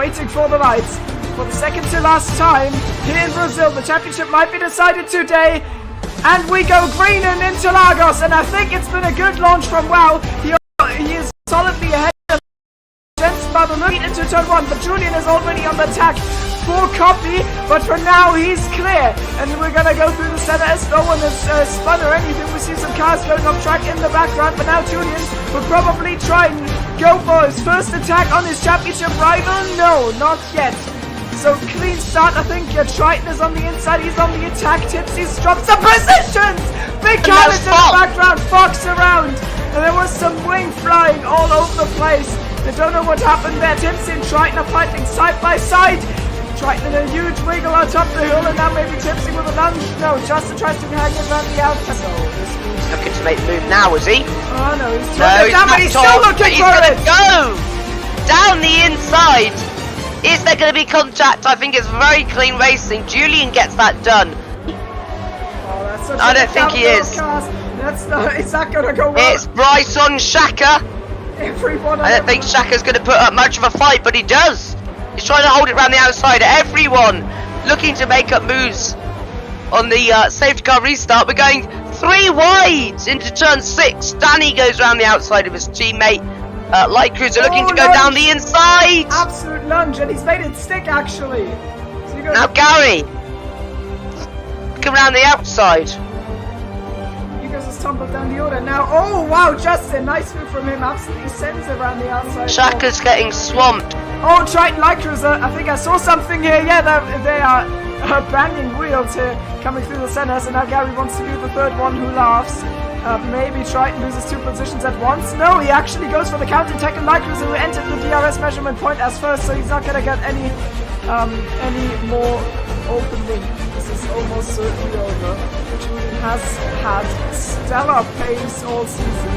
waiting for the lights. For the second to last time here in Brazil, the championship might be decided today. And we go green and Interlagos, and I think it's been a good launch from WoW. He is solidly ahead of Jensen by the look into turn 1, but Julian is already on the attack for copy, but for now he's clear, and we're gonna go through the center as no one has spun or anything. We see some cars going off track in the background, but now Julian will probably try and go for his first attack on his championship rival. No, not yet. So clean start. I think Triton is on the inside. He's on the attack. Tipsy's dropped some positions. Big carnage in the background. Fox around, and there was some wing flying all over the place. I don't know what happened there. Tipsy and Triton are fighting side by side. Triton in a huge wiggle on top of the hill, and now maybe Tipsy with a lunge. No, Justin tries to hang it around the outside. So this means looking to make the move now, is he? Oh no, he's trying to down, but he's still looking for it. Go down the inside. Is there going to be contact? I think it's very clean racing. Julian gets that done. Oh, that's such I don't think he is. That's not. Is that going to go well? It's Bryce on Shaka. Everyone. I don't think Shaka's going to put up much of a fight, but he does. He's trying to hold it around the outside. Everyone looking to make up moves on the safety car restart. We're going 3 wide into turn 6. Danny goes around the outside of his teammate. Light Cruiser looking to go lunge. Down the inside. Absolute lunge, and he's made it stick actually. So now Gary looking around the outside. You guys just tumbled down the order now. Oh wow, Justin, nice move from him. Absolutely sends it around the outside. Shaka's getting swamped. Oh, Triton Light Cruiser, I think I saw something here. Yeah, they are banging wheels here coming through the center, so now Gary wants to be the third one who laughs. Maybe Triton loses 2 positions at once. No, he actually goes for the counter-attack, and Light Cruiser who entered the DRS measurement point as first, so he's not going to get any more open win. This is almost certainly over. Julian has had stellar pace all season.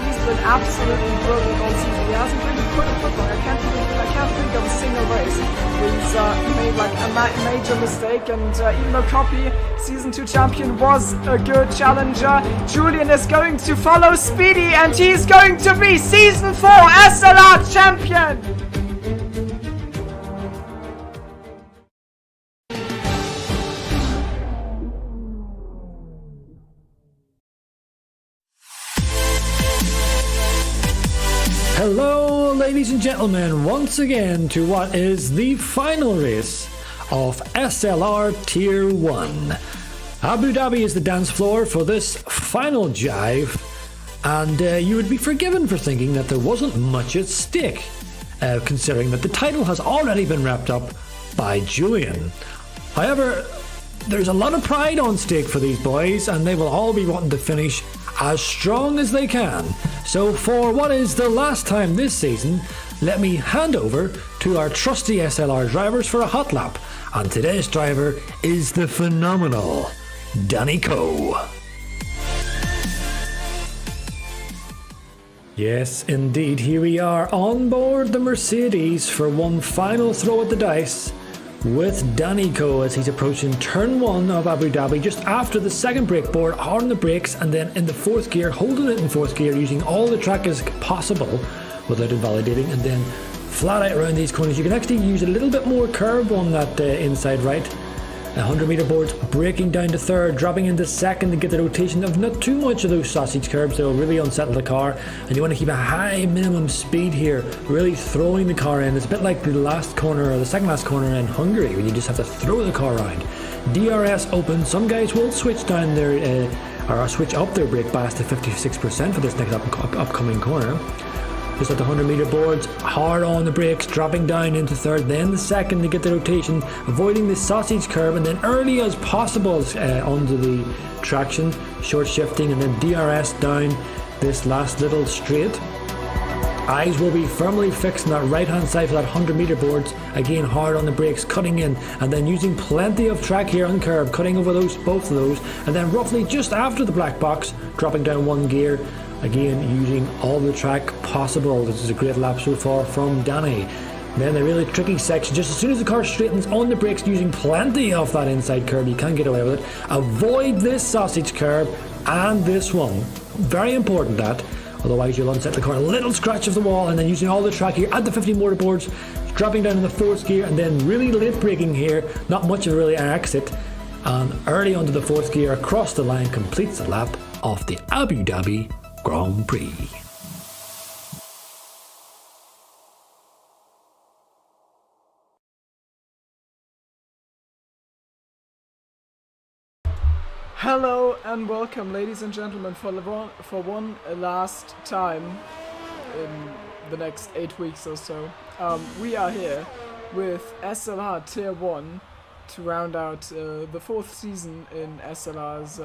He's been absolutely brilliant all season. He hasn't really put a foot wrong. I can't think of a single race where he's made like a major mistake. And even though Copy Season 2 champion was a good challenger, Julian is going to follow Speedy, and he's going to be Season 4 SLR champion. Hello ladies and gentlemen, once again to what is the final race of SLR Tier 1. Abu Dhabi is the dance floor for this final jive, and you would be forgiven for thinking that there wasn't much at stake, considering that the title has already been wrapped up by Julian. However, there's a lot of pride on stake for these boys, and they will all be wanting to finish as strong as they can. So for what is the last time this season, let me hand over to our trusty SLR drivers for a hot lap. And today's driver is the phenomenal Danny Coe. Yes, indeed, here we are on board the Mercedes for one final throw at the dice with Danny Coe as he's approaching turn 1 of Abu Dhabi, just after the second brake board, hard on the brakes, and then in the 4th gear, holding it in 4th gear, using all the track as possible without invalidating, and then flat out around these corners. You can actually use a little bit more curb on that inside right. 100 meter boards, braking down to 3rd, dropping into 2nd to get the rotation of not too much of those sausage curbs that will really unsettle the car, and you want to keep a high minimum speed here, really throwing the car in. It's a bit like the last corner or the second last corner in Hungary when you just have to throw the car around. DRS open. Some guys will switch down their or switch up their brake bias to 56% for this next upcoming corner. Just at the 100 meter boards, hard on the brakes, dropping down into 3rd, then the 2nd to get the rotation, avoiding the sausage curb, and then early as possible onto the traction, short shifting, and then DRS down this last little straight. Eyes will be firmly fixed on that right hand side for that 100 meter boards, again hard on the brakes, cutting in, and then using plenty of track here on curb, cutting over both of those, and then roughly just after the black box, dropping down 1 gear. Again, using all the track possible. This is a great lap so far from Danny. Then the really tricky section, just as soon as the car straightens on the brakes, using plenty of that inside curb, you can get away with it. Avoid this sausage curb and this one. Very important that. Otherwise, you'll unset the car. A little scratch of the wall, and then using all the track here at the 50 motor boards, dropping down in the 4th gear, and then really late braking here. Not much of really an exit. And early onto the 4th gear, across the line, completes the lap of the Abu Dhabi Grand Prix. Hello and welcome, ladies and gentlemen, for one last time in the next 8 weeks or so. We are here with SLR Tier 1 to round out the 4th season in SLR's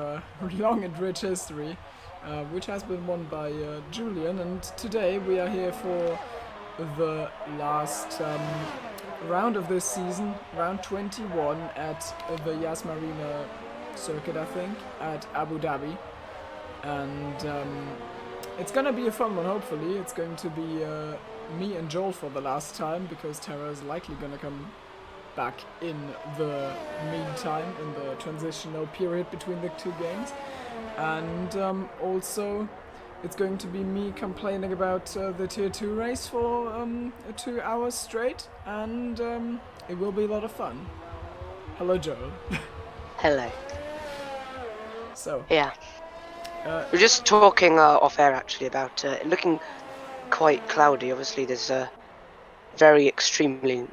long and rich history, which has been won by Julian, and today we are here for the last round of this season, round 21 at the Yas Marina circuit, I think, at Abu Dhabi, and it's gonna be a fun one. Hopefully it's going to be me and Joel for the last time, because Tara is likely gonna come back in the meantime, in the transitional period between the two games, and also it's going to be me complaining about the tier 2 race for 2 hours straight, and it will be a lot of fun. Hello, Joel. Hello. So yeah, we're just talking off air actually about it looking quite cloudy. Obviously, there's a very extremely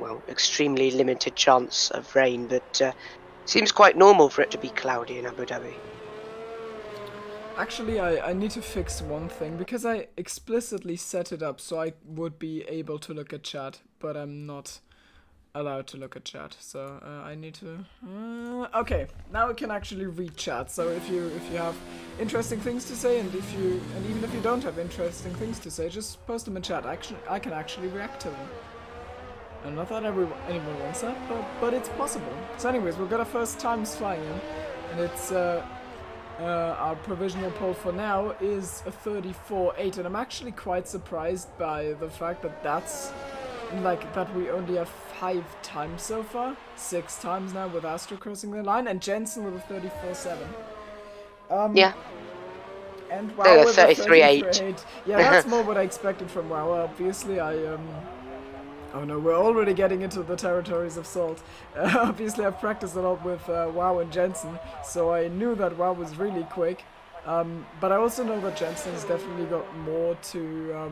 limited chance of rain, but seems quite normal for it to be cloudy in Abu Dhabi. Actually, I need to fix one thing, because I explicitly set it up so I would be able to look at chat, but I'm not allowed to look at chat, so I need to okay, now I can actually read chat. So if you have interesting things to say, and even if you don't have interesting things to say, just post them in chat. I can actually react to them, and not that anyone wants that, but it's possible. So anyways, we've got our first times flying in, and it's our provisional poll for now is a 34.8, and I'm actually quite surprised by the fact that we only have 5 times so far, 6 times now with Astro crossing the line, and Jensen with a 34.7. Yeah. And Wow with a 33.8. Yeah, that's more what I expected from Wow. Obviously, oh no, we're already getting into the territories of salt. Obviously, I've practiced a lot with Wow and Jensen, so I knew that Wow was really quick. But I also know that Jensen has definitely got more to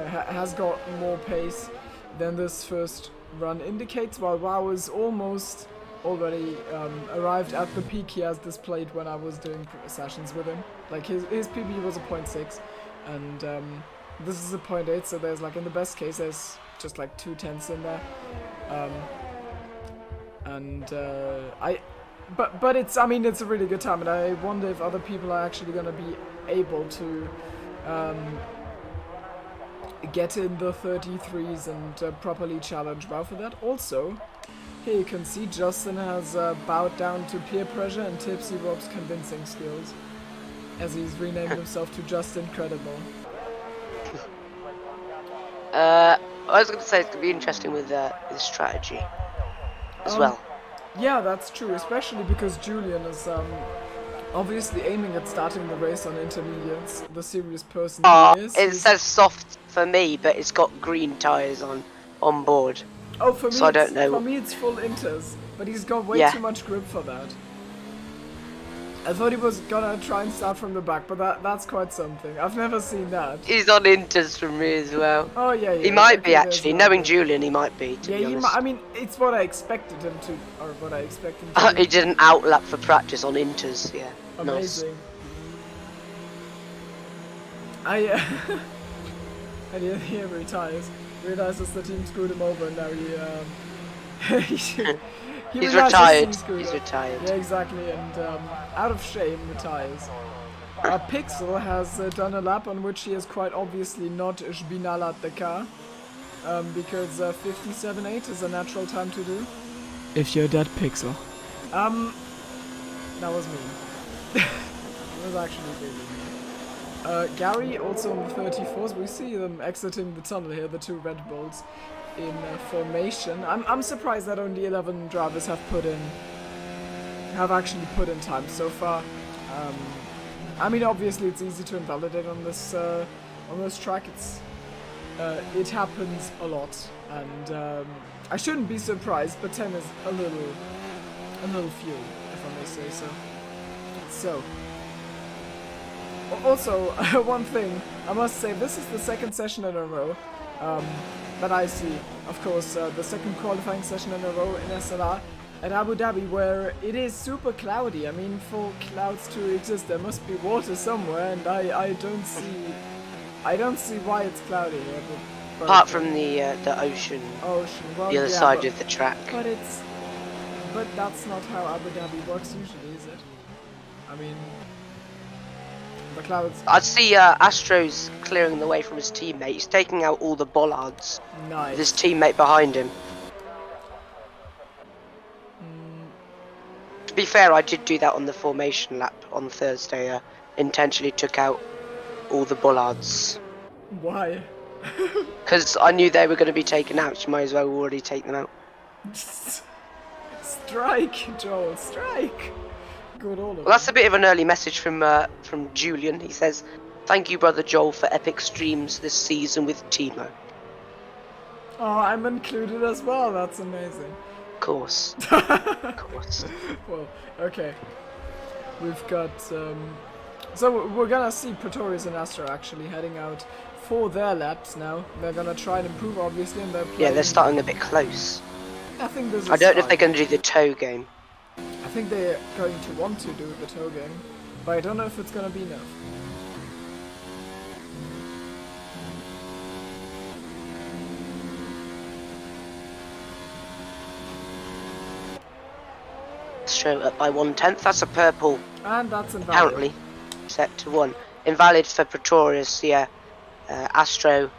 has got more pace than this first run indicates, while Wow is almost already arrived at the peak he has displayed when I was doing sessions with him. Like his PB was a 0.6, and this is a 0.8, so there's like, in the best case, there's just like 2 tenths in there, but it's, I mean, it's a really good time, and I wonder if other people are actually gonna be able to get in the 33s and properly challenge Wow for that. Also, here you can see Justin has bowed down to peer pressure and Tipsy Rob's convincing skills, as he's renamed himself to Just Incredible. I was going to say it's going to be interesting with strategy as well. Yeah, that's true, especially because Julian is obviously aiming at starting the race on intermediates, the serious person he is. It says soft for me, but it's got green tyres on board. Oh, for me, so I don't know. For me it's full inters, but he's got way too much grip for that. I thought he was gonna try and start from the back, but that's quite something. I've never seen that. He's on inters from me as well. Oh yeah, he might be actually. Knowing Julian, he might be. To be honest. I mean, it's what I expected him to, or what I expect him to. He did an outlap for practice on inters. Yeah. Amazing. Nice. And he retires. Realizes the team screwed him over, and now he's retired. He's retired. Yeah, exactly, and out of shame, retires. Pixel has done a lap on which he is quite obviously not Jbinalat the car, because 57.8 is a natural time to do. If you're dead, Pixel. That was me. It was actually really me. Gary also on the 34s. We see them exiting the tunnel here, the 2 Red Bulls in formation. I'm surprised that only 11 drivers have actually put in time so far. I mean, obviously it's easy to invalidate on this track. It happens a lot, and I shouldn't be surprised, but 10 is a little few, if I may say so. So, also, one thing, I must say, this is the second session in a row that I see, of course, the second qualifying session in a row in SLR at Abu Dhabi, where it is super cloudy. I mean, for clouds to exist, there must be water somewhere, and I don't see why it's cloudy here. But Apart from the ocean, well, the other side of the track. But that's not how Abu Dhabi works usually, is it? I mean, the clouds. I'd see Astro's clearing the way from his teammate. He's taking out all the bollards. Nice. With his teammate behind him. To be fair, I did do that on the formation lap on Thursday. Intentionally took out all the bollards. Why? Because I knew they were going to be taken out. You might as well already take them out. Strike, Joel, strike! Good all of Well, that's a bit of an early message from Julian. He says, "Thank you, brother Joel, for epic streams this season with Timo." Oh, I'm included as well. That's amazing. Of course. Of course. Well, okay. We've got so we're gonna see Pretorius and Astro actually heading out for their laps now. They're gonna try and improve, obviously, and they're starting a bit close. I think this is I don't know if they're going to do the tow game. I think they're going to want to do the tow game, but I don't know if it's gonna be enough. Astro up by 1/10. That's a purple. And that's invalid. Apparently set to 1. Invalid for Pretorius. Yeah. Astro.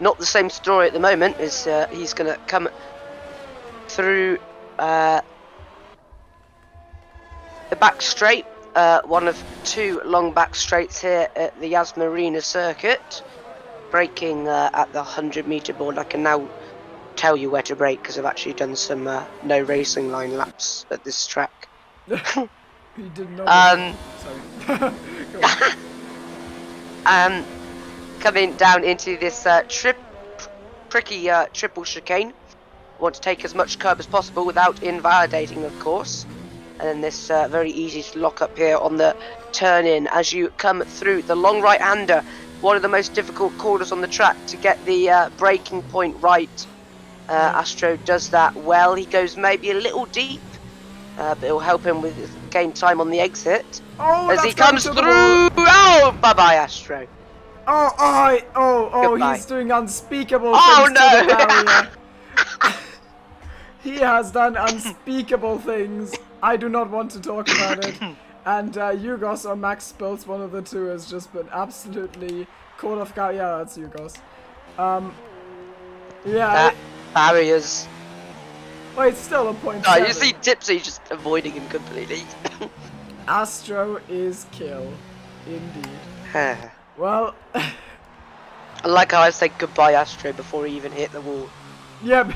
Not the same story at the moment. Is he's going to come through the back straight, one of 2 long back straights here at the Yas Marina circuit, braking at the 100-meter board. I can now tell you where to brake because I've actually done some no racing line laps at this track. You didn't know. Sorry. Coming down into this tricky triple chicane. Want to take as much curb as possible without invalidating, of course. And then this very easy to lock up here on the turn in as you come through the long right hander, one of the most difficult corners on the track to get the braking point right. Astro does that well. He goes maybe a little deep, but it'll help him with gain time on the exit as he comes through. Oh, bye bye, Astro. Oh, Goodbye. he's doing unspeakable Oh things no! to the barrier. He has done unspeakable things. I do not want to talk about it. And Yugos or Max Spills, one of the two, has just been absolutely caught off guard. Yeah, that's Yugos. Yeah. Barriers. Wait, still a point. Oh, you see Tipsy just avoiding him completely. Astro is kill, indeed. Well, I like how I said goodbye, Astro, before he even hit the wall. yeah.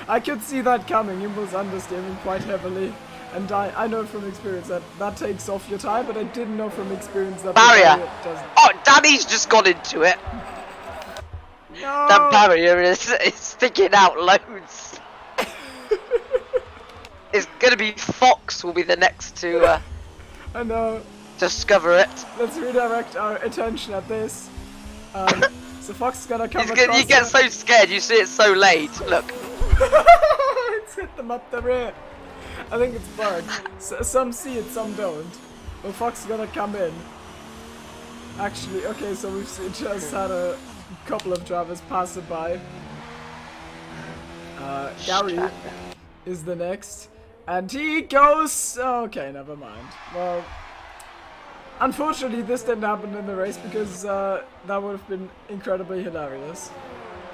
I could see that coming. He was understeering quite heavily, and I know from experience that takes off your tire, but I didn't know from experience that barrier. The barrier doesn't. Oh, Danny's just got into it. No. That barrier is sticking out loads. It's gonna be Fox will be the next to I know. discover it. Let's redirect our attention at this. So Fox is gonna come across. You get so scared, you see it so late. Look. It's hit them up the rear. I think it's bugged. Some see it, some don't. Well, Fox is gonna come in. Actually, okay, so we've just had a couple of drivers pass it by. Gary is the next. And he goes... Okay, never mind. Well, unfortunately this didn't happen in the race because that would have been incredibly hilarious.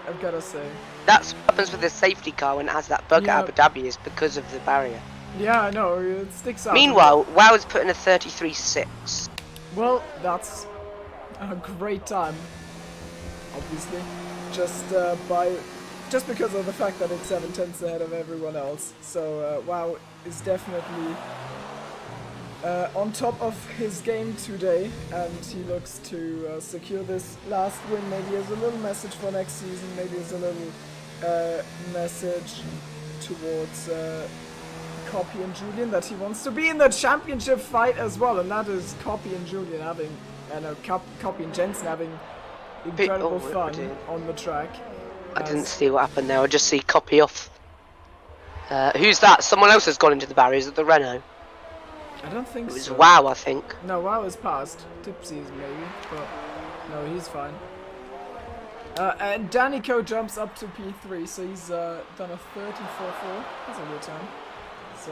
I've gotta say. That's what happens with the safety car when it has that bug at Abu Dhabi is because of the barrier. Yeah, I know, it sticks out. Meanwhile, Wow is putting a 33.6. Well, that's a great time, obviously. Just because of the fact that it's 7/10 ahead of everyone else. So Wow is definitely on top of his game today, and he looks to secure this last win. Maybe as a little message for next season, maybe as a little message towards Copy and Julian that he wants to be in the championship fight as well, and that is Copy and Julian having, Copy and Jensen having incredible fun on the track. I didn't see what happened there. I just see Copy off. Who's that? Someone else has gone into the barriers at the Renault. I don't think so. It was Wow, I think. No, Wow is past. Tipsy's maybe, but no, he's fine. And Danico jumps up to P3, so he's done a 34.4. That's a good time. So,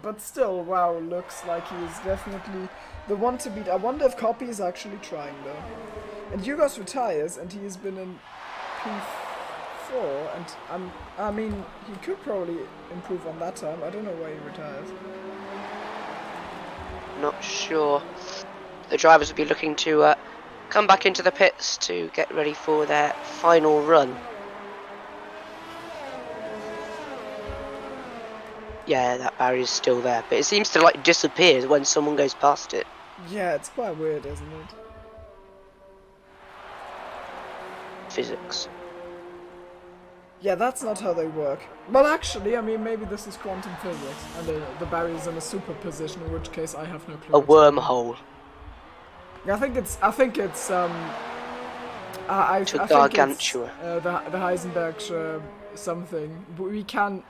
but still, Wow looks like he's definitely the one to beat. I wonder if Copy is actually trying though. And Yugos retires, and he has been in P4, and I mean, he could probably improve on that time. I don't know why he retires. Not sure. The drivers will be looking to come back into the pits to get ready for their final run. Yeah, that barrier's still there, but it seems to like disappear when someone goes past it. Yeah, it's quite weird, isn't it? Physics. Yeah, that's not how they work. Well, actually, I mean, maybe this is quantum physics, and the barrier's in a superposition, in which case I have no clue. A wormhole. Yeah, I think it's the Heisenberg something. But we can't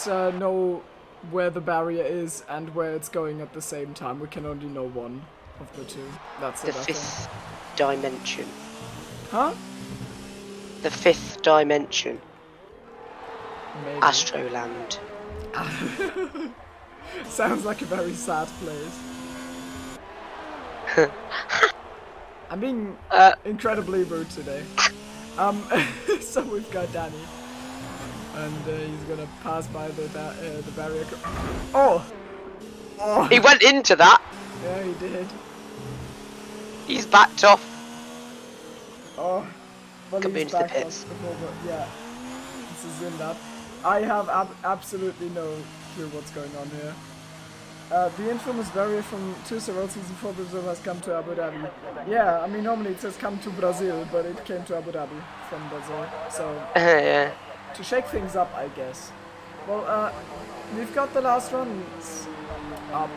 know where the barrier is and where it's going at the same time. We can only know one of the two. That's it. The fifth dimension. Huh? The fifth dimension. Maybe. Astroland. Sounds like a very sad place. I'm being incredibly rude today. So we've got Danny, and he's gonna pass by the barrier. Oh! He went into that. Yeah, he did. He's backed off. Oh, well, Could be he's into the backed pits. off before, but yeah, this is in that. I have absolutely no clue what's going on here. The infamous barrier from 2 several season 4 Brazil has come to Abu Dhabi. Yeah, I mean normally it says come to Brazil, but it came to Abu Dhabi from Brazil. So Yeah. to shake things up, I guess. Well, we've got the last runs up,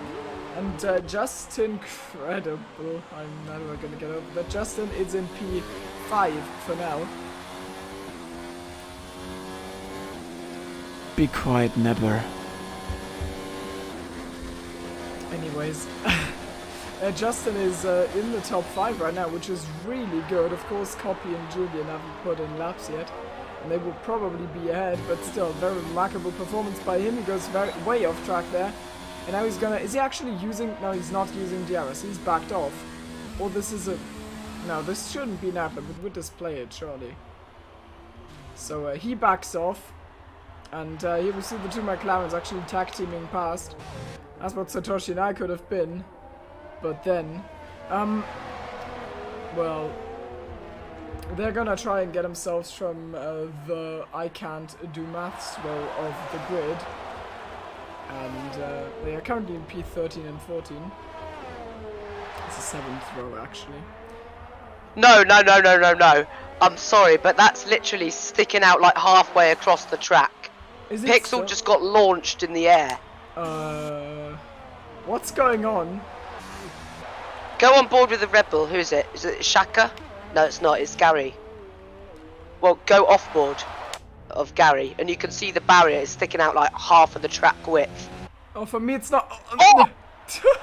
and just incredible. I'm never gonna get over that. Justin is in P5 for now. Be quiet, never. Anyways, Justin is in the top 5 right now, which is really good. Of course, Copy and Julian haven't put in laps yet, and they will probably be ahead, but still, very remarkable performance by him. He goes way off track there, and now he's gonna... Is he actually using... No, he's not using DRS. He's backed off. Or this is a... No, this shouldn't be an outlet, but would display it, surely. So he backs off, and here we see the two McLarens actually tag teaming past. That's what Satoshi and I could have been, but then, well, they're gonna try and get themselves from the I can't do maths row of the grid, and they are currently in P13 and 14. It's the 7th row, actually. No. I'm sorry, but that's literally sticking out like halfway across the track. Is it Pixel so? just got launched in the air. What's going on? Go on board with the Red Bull. Who is it? Is it Shaka? No, it's not. It's Gary. Well, go off board of Gary, and you can see the barrier is sticking out like half of the track width. Oh, for me it's not... Oh!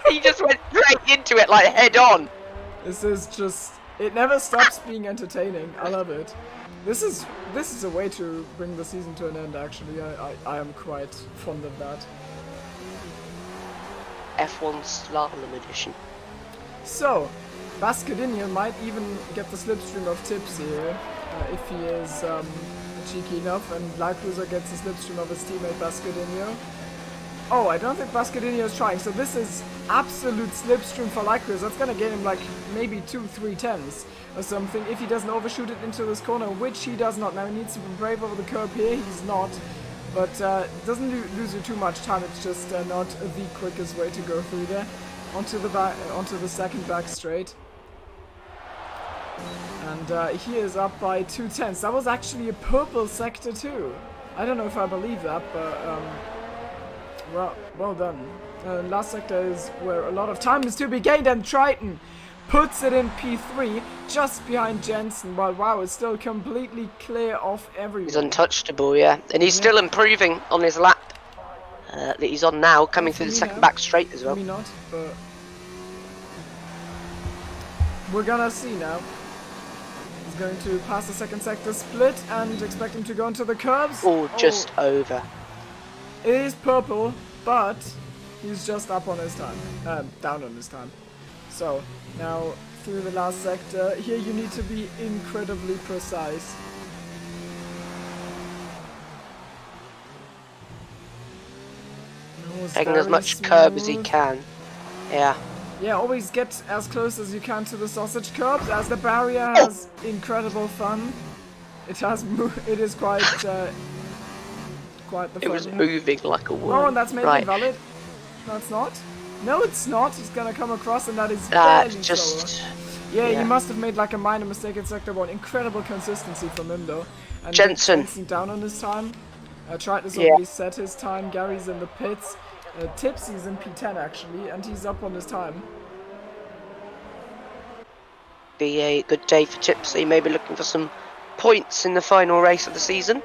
He just went straight into it like head on. This is just... It never stops being entertaining. I love it. This is a way to bring the season to an end, actually. I am quite fond of that. F1 Slalom Edition. So, Bascadinho might even get the slipstream of Tipsy here, if he is cheeky enough, and Lacruza gets the slipstream of his teammate Bascadinho. Oh, I don't think Bascadinho is trying, so this is absolute slipstream for Lacruza. That's gonna get him like maybe 2-3 tenths or something if he doesn't overshoot it into this corner, which he does not. Now he needs to be brave over the curb here, he's not. but it doesn't lose you too much time. It's just not the quickest way to go through there. Onto the second back straight. And he is up by 2/10. That was actually a purple sector too. I don't know if I believe that, but well done. Last sector is where a lot of time is to be gained, and Triton puts it in P3 just behind Jensen, while Wow is still completely clear of everyone. He's untouchable, yeah. And he's still improving on his lap that he's on now, coming through the second back straight as well. Maybe not, but we're gonna see now. He's going to pass the second sector split and expect him to go into the curbs. Oh, just over. It is purple, but he's just up on his time. Down on his time. So, now through the last sector, here you need to be incredibly precise. Taking as much curb as he can. Yeah. Yeah, always get as close as you can to the sausage curbs, as the barrier has incredible fun. It is quite the fun. It was moving like a woman. Oh, and that's maybe invalid. No, it's not. No, it's not. He's gonna come across, and that is barely just. Yeah, he must have made like a minor mistake in sector 1. Incredible consistency from him though. And Jensen down on his time. Tried to already set his time. Gary's in the pits. Tipsy's in P10 actually, and he's up on his time. Be a good day for Tipsy, maybe looking for some points in the final race of the season.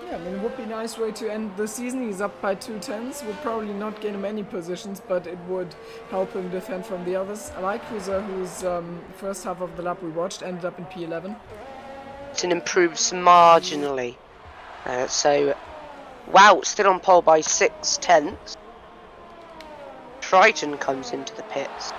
Yeah, I mean, it would be a nice way to end the season. He's up by 2/10. Would probably not gain him any positions, but it would help him defend from the others. My Cruiser, whose first half of the lap we watched, ended up in P11. It improves marginally. So, Wow, still on pole by 6/10. Triton comes into the pits.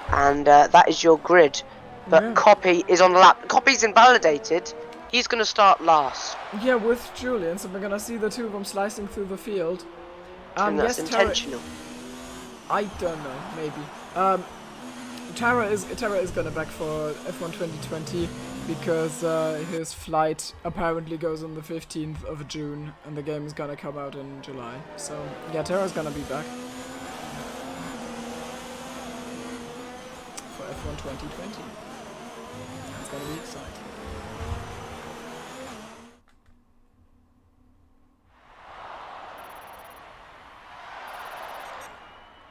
And that is your grid. But Copy is on the lap. Copy's invalidated. He's going to start last. Yeah, with Julian, so we're going to see the two of them slicing through the field. And that's intentional. I don't know, maybe. Tara is going to back for F1 2020 because his flight apparently goes on the 15th of June and the game is going to come out in July. So, yeah, Tara's going to be back for F1 2020. It's going to be exciting.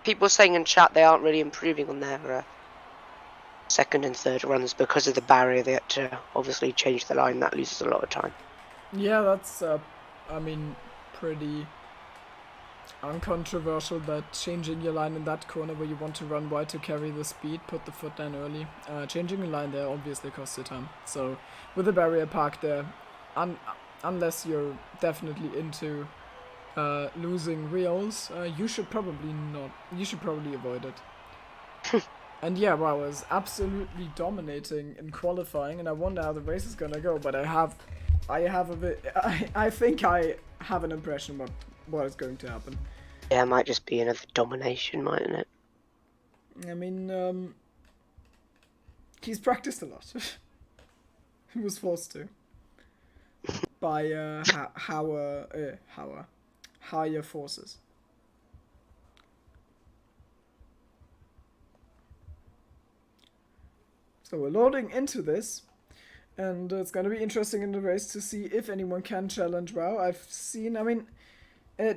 People saying in chat they aren't really improving on their second and third runs because of the barrier. They had to obviously change the line. That loses a lot of time. Yeah, that's, I mean, pretty uncontroversial that changing your line in that corner where you want to run wide to carry the speed, put the foot down early. Changing a line there obviously costs you time. So with the barrier parked there, unless you're definitely into losing reels, you should probably avoid it. And yeah, Wow was absolutely dominating in qualifying, and I wonder how the race is gonna go, but I think I have an impression of what is going to happen. Yeah, it might just be another domination, mightn't it? I mean, he's practiced a lot. He was forced to. By higher forces. So we're loading into this, and it's going to be interesting in the race to see if anyone can challenge Wow.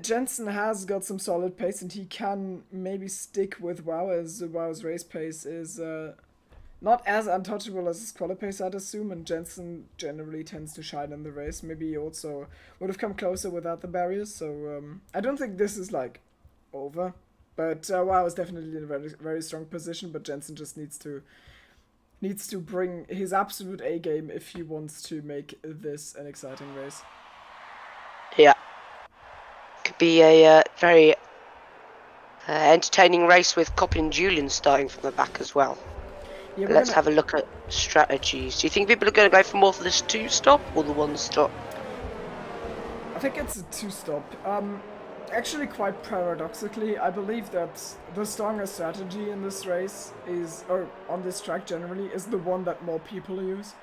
Jensen has got some solid pace, and he can maybe stick with Wow, as Wow's race pace is not as untouchable as his quali pace, I'd assume, and Jensen generally tends to shine in the race. Maybe he also would have come closer without the barriers, so I don't think this is, like, over. But Wow is definitely in a very, very strong position, but Jensen just needs to bring his absolute A game if he wants to make this an exciting race. Yeah. Could be a very entertaining race with Copy and Julian starting from the back as well. Yeah, let's have a look at strategies. Do you think people are going to go for more for this 2-stop or the 1-stop? I think it's a 2-stop. Actually, quite paradoxically, I believe that the strongest strategy in this race is, or on this track generally, is the one that more people use.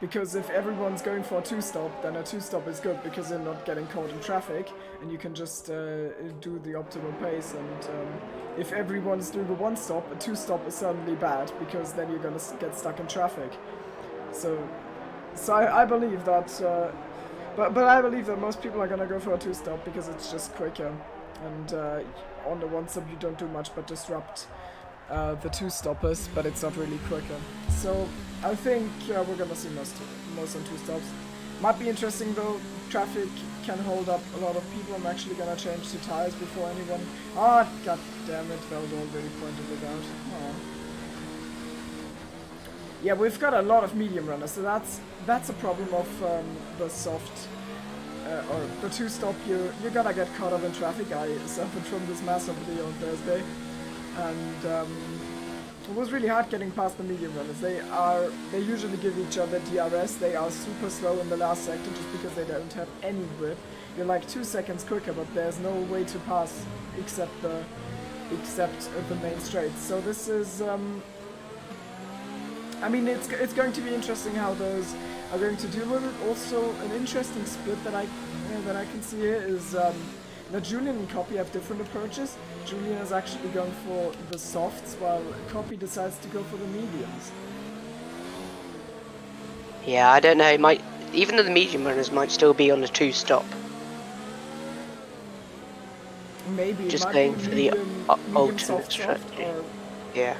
Because if everyone's going for a two-stop, then a two-stop is good because you're not getting caught in traffic and you can just do the optimal pace. And if everyone's doing a one-stop, a two-stop is suddenly bad because then you're gonna get stuck in traffic. So I believe that, but I believe that most people are gonna go for a two-stop because it's just quicker. And on the one-stop you don't do much but disrupt the two-stoppers, but it's not really quicker. So I think we're gonna see most on two-stops. Might be interesting though, traffic can hold up a lot of people. I'm actually gonna change the tires before anyone... Ah, god damn it, Val already pointed it out. Oh. Yeah, we've got a lot of medium runners, so that's a problem of the soft... or the two-stop. You're gonna get caught up in traffic. I suffered from this massively on Thursday. And it was really hard getting past the medium runners. They usually give each other DRS. They are super slow in the last sector just because they don't have any grip. You're like 2 seconds quicker, but there's no way to pass except the main straight. So this is I mean, it's going to be interesting how those are going to deal with it. Also, an interesting split that I can see here is that Julian and Copy have different approaches. Julian is actually going for the softs, while Copy decides to go for the mediums. Yeah, I don't know. Even though the medium runners might still be on the two-stop. Maybe just it going might for be the ultimate strategy. Yeah.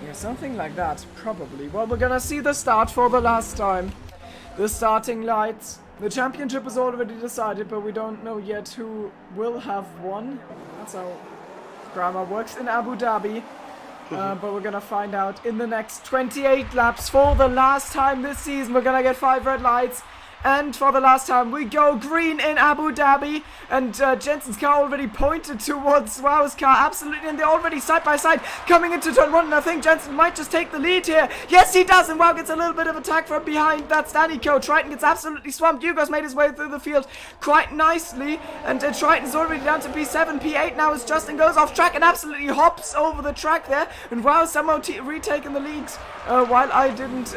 Yeah, something like that, probably. Well, we're gonna see the start for the last time. The starting lights. The championship is already decided, but we don't know yet who will have won. That's how grammar works in Abu Dhabi. But we're gonna find out in the next 28 laps for the last time this season. We're gonna get 5 red lights. And for the last time, we go green in Abu Dhabi. And Jensen's car already pointed towards Wow's car. Absolutely. And they're already side by side coming into turn 1. And I think Jensen might just take the lead here. Yes, he does. And Wow gets a little bit of attack from behind. That's Danico. Triton gets absolutely swamped. Hugo's made his way through the field quite nicely. And Triton's already down to P7. P8 now as Justin goes off track and absolutely hops over the track there. And Wow's somehow retaken the leads while I didn't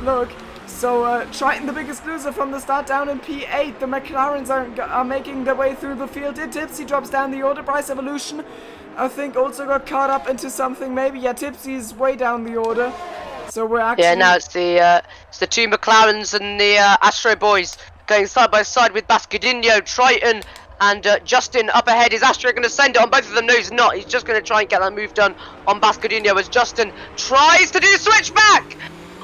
look. So Triton, the biggest loser from the start, down in P8. The McLarens are making their way through the field. Tipsy drops down the order. Price Evolution, I think, also got caught up into something. Maybe, yeah, Tipsy's way down the order. So we're actually... Yeah, now it's the two McLarens and the Astro boys going side by side with Bascadinho, Triton, and Justin up ahead. Is Astro going to send it on both of them? No, he's not. He's just going to try and get that move done on Bascadinho as Justin tries to do switchback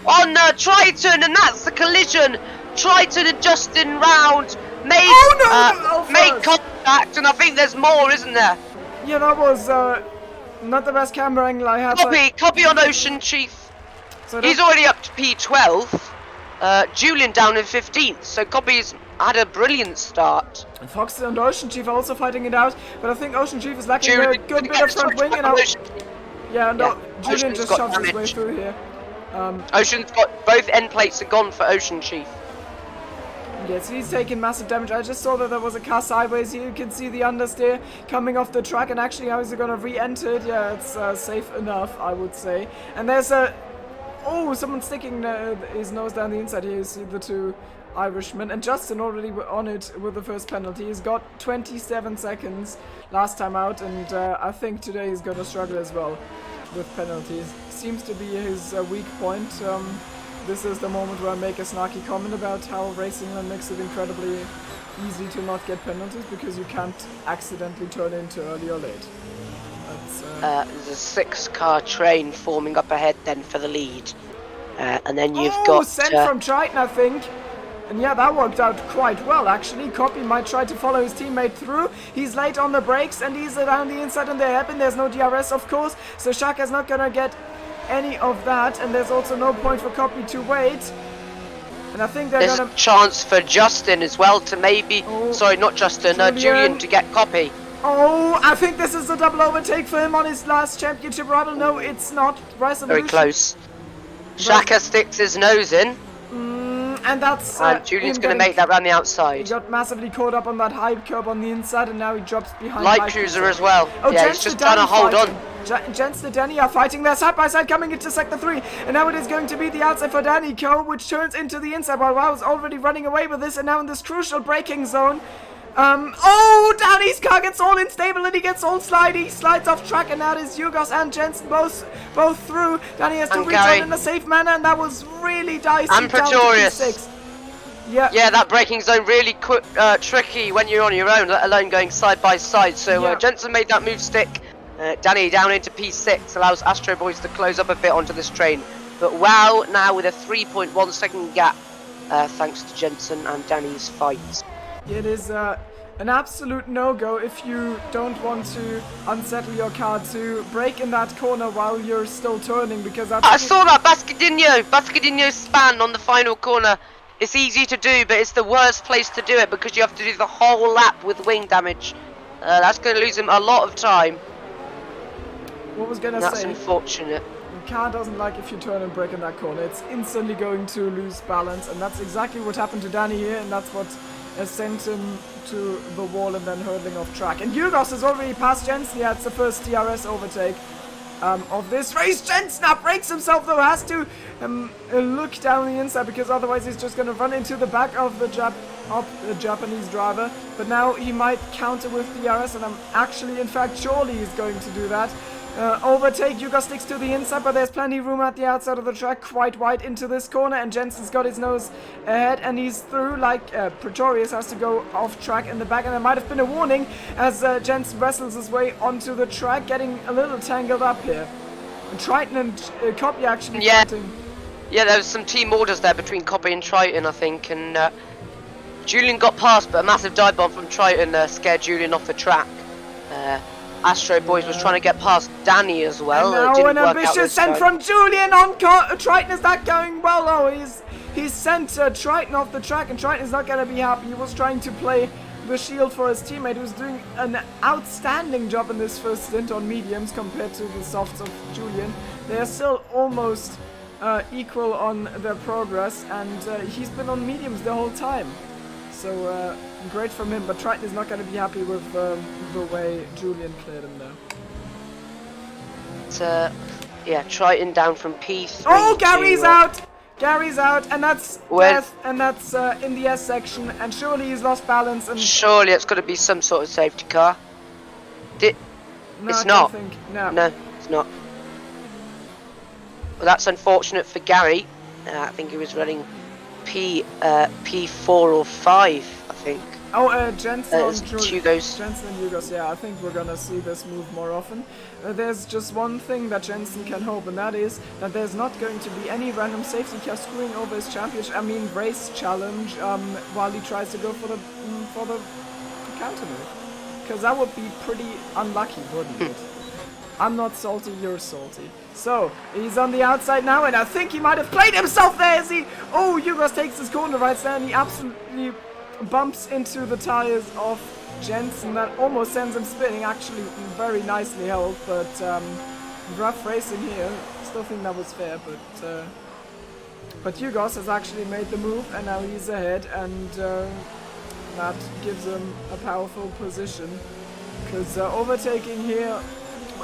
on Triton, and that's the collision. Triton and Justin round made contact, and I think there's more, isn't there? Yeah, that was not the best camera angle I had. Copy on Ocean Chief. So he's already up to P12. Julian down in 15th, so Copy's had a brilliant start. And Fox and Ocean Chief are also fighting it out, but I think Ocean Chief is lacking a good bit of front wing. And Julian just shoves his way through here. Ocean's got both end plates are gone for Ocean Chief. Yes, he's taking massive damage. I just saw that there was a car sideways here. You can see the understeer coming off the track, and actually how is he going to re-enter it? Yeah, it's safe enough, I would say. And there's someone sticking his nose down the inside here. You see the two Irishmen, and Justin already on it with the first penalty. He's got 27 seconds last time out, and I think today he's going to struggle as well with penalties. Seems to be his weak point. This is the moment where I make a snarky comment about how Racingland makes it incredibly easy to not get penalties because you can't accidentally turn into early or late. There's a 6-car train forming up ahead then for the lead. And then you've got... sent from Triton, I think. And yeah, that worked out quite well, actually. Copy might try to follow his teammate through. He's late on the brakes, and he's around the inside on the hairpin. There's no DRS, of course, so Shaka's not gonna get any of that. And there's also no point for Copy to wait. And I think there's a chance for Justin as well to maybe... Sorry, not Justin, Julian to get Copy. Oh, I think this is a double overtake for him on his last championship rival. No, it's not. Very close. Shaka sticks his nose in. And that's... Julian's going to make that round the outside. He got massively caught up on that high curb on the inside, and now he drops behind Light Cruiser as well. Yeah, he's just trying to hold on. Jensen and Danny are fighting there side by side coming into sector 3. And now it is going to be the outside for Danny Co, which turns into the inside while Wow is already running away with this. And now in this crucial braking zone. Oh, Danny's car gets all unstable and he gets all slidey. He slides off track and now there's Yugos and Jensen both through. Danny has to return in a safe manner and that was really dicey. And Pretorius. Yeah, that braking zone really tricky when you're on your own, let alone going side by side. So Jensen made that move stick. Danny down into P6 allows Astro Boys to close up a bit onto this train. But Wow now with a 3.1 second gap thanks to Jensen and Danny's fight. It is an absolute no-go if you don't want to unsettle your car to brake in that corner while you're still turning, because I saw that Bascadinho span on the final corner. It's easy to do, but it's the worst place to do it because you have to do the whole lap with wing damage. That's going to lose him a lot of time. What was going to say? That's unfortunate. The car doesn't like if you turn and brake in that corner. It's instantly going to lose balance, and that's exactly what happened to Danny here, and that's what sent him to the wall and then hurtling off track. And Yugos has already passed Jensen. Yeah, it's the first DRS overtake of this race. Jensen now brakes himself though, has to look down the inside because otherwise he's just going to run into the back of the Japanese driver. But now he might counter with DRS, and I'm actually, in fact, surely he's going to do that. Overtake, Yugos sticks to the inside, but there's plenty of room at the outside of the track, quite wide into this corner, and Jensen's got his nose ahead, and he's through, like Pretorius has to go off track in the back, and there might have been a warning as Jensen wrestles his way onto the track, getting a little tangled up here. And Triton and Copy actually fighting. Yeah, there was some team orders there between Copy and Triton, I think, and Julian got past, but a massive dive bomb from Triton scared Julian off the track. Astro Boys was trying to get past Danny as well. And now an ambitious send from Julian on Triton. Is that going well? Oh, he's sent Triton off the track, and Triton is not going to be happy. He was trying to play the shield for his teammate, who was doing an outstanding job in this first stint on mediums compared to the softs of Julian. They are still almost equal on their progress, and he's been on mediums the whole time. So great from him, but Triton is not going to be happy with the way Julian cleared him there. Yeah, Triton down from P3. Oh, Gary's out! Gary's out, and that's death, and that's in the S section, and surely he's lost balance. And surely it's got to be some sort of safety car. No, it's not. No, it's not. Well, that's unfortunate for Gary. I think he was running P4 or 5, I think. Oh, Jensen and Yugos. Jensen and Yugos, yeah, I think we're gonna see this move more often. There's just one thing that Jensen can hope, and that is that there's not going to be any random safety car screwing over his championship, race challenge, while he tries to go for the counter move. Because that would be pretty unlucky, wouldn't it? I'm not salty, you're salty. So, he's on the outside now, and I think he might have played himself there as he... Oh, Yugos takes his corner right there, and he absolutely bumps into the tires of Jensen. That almost sends him spinning, actually very nicely held, but rough racing here. Still think that was fair, but Yugos has actually made the move, and now he's ahead, and that gives him a powerful position, because overtaking here,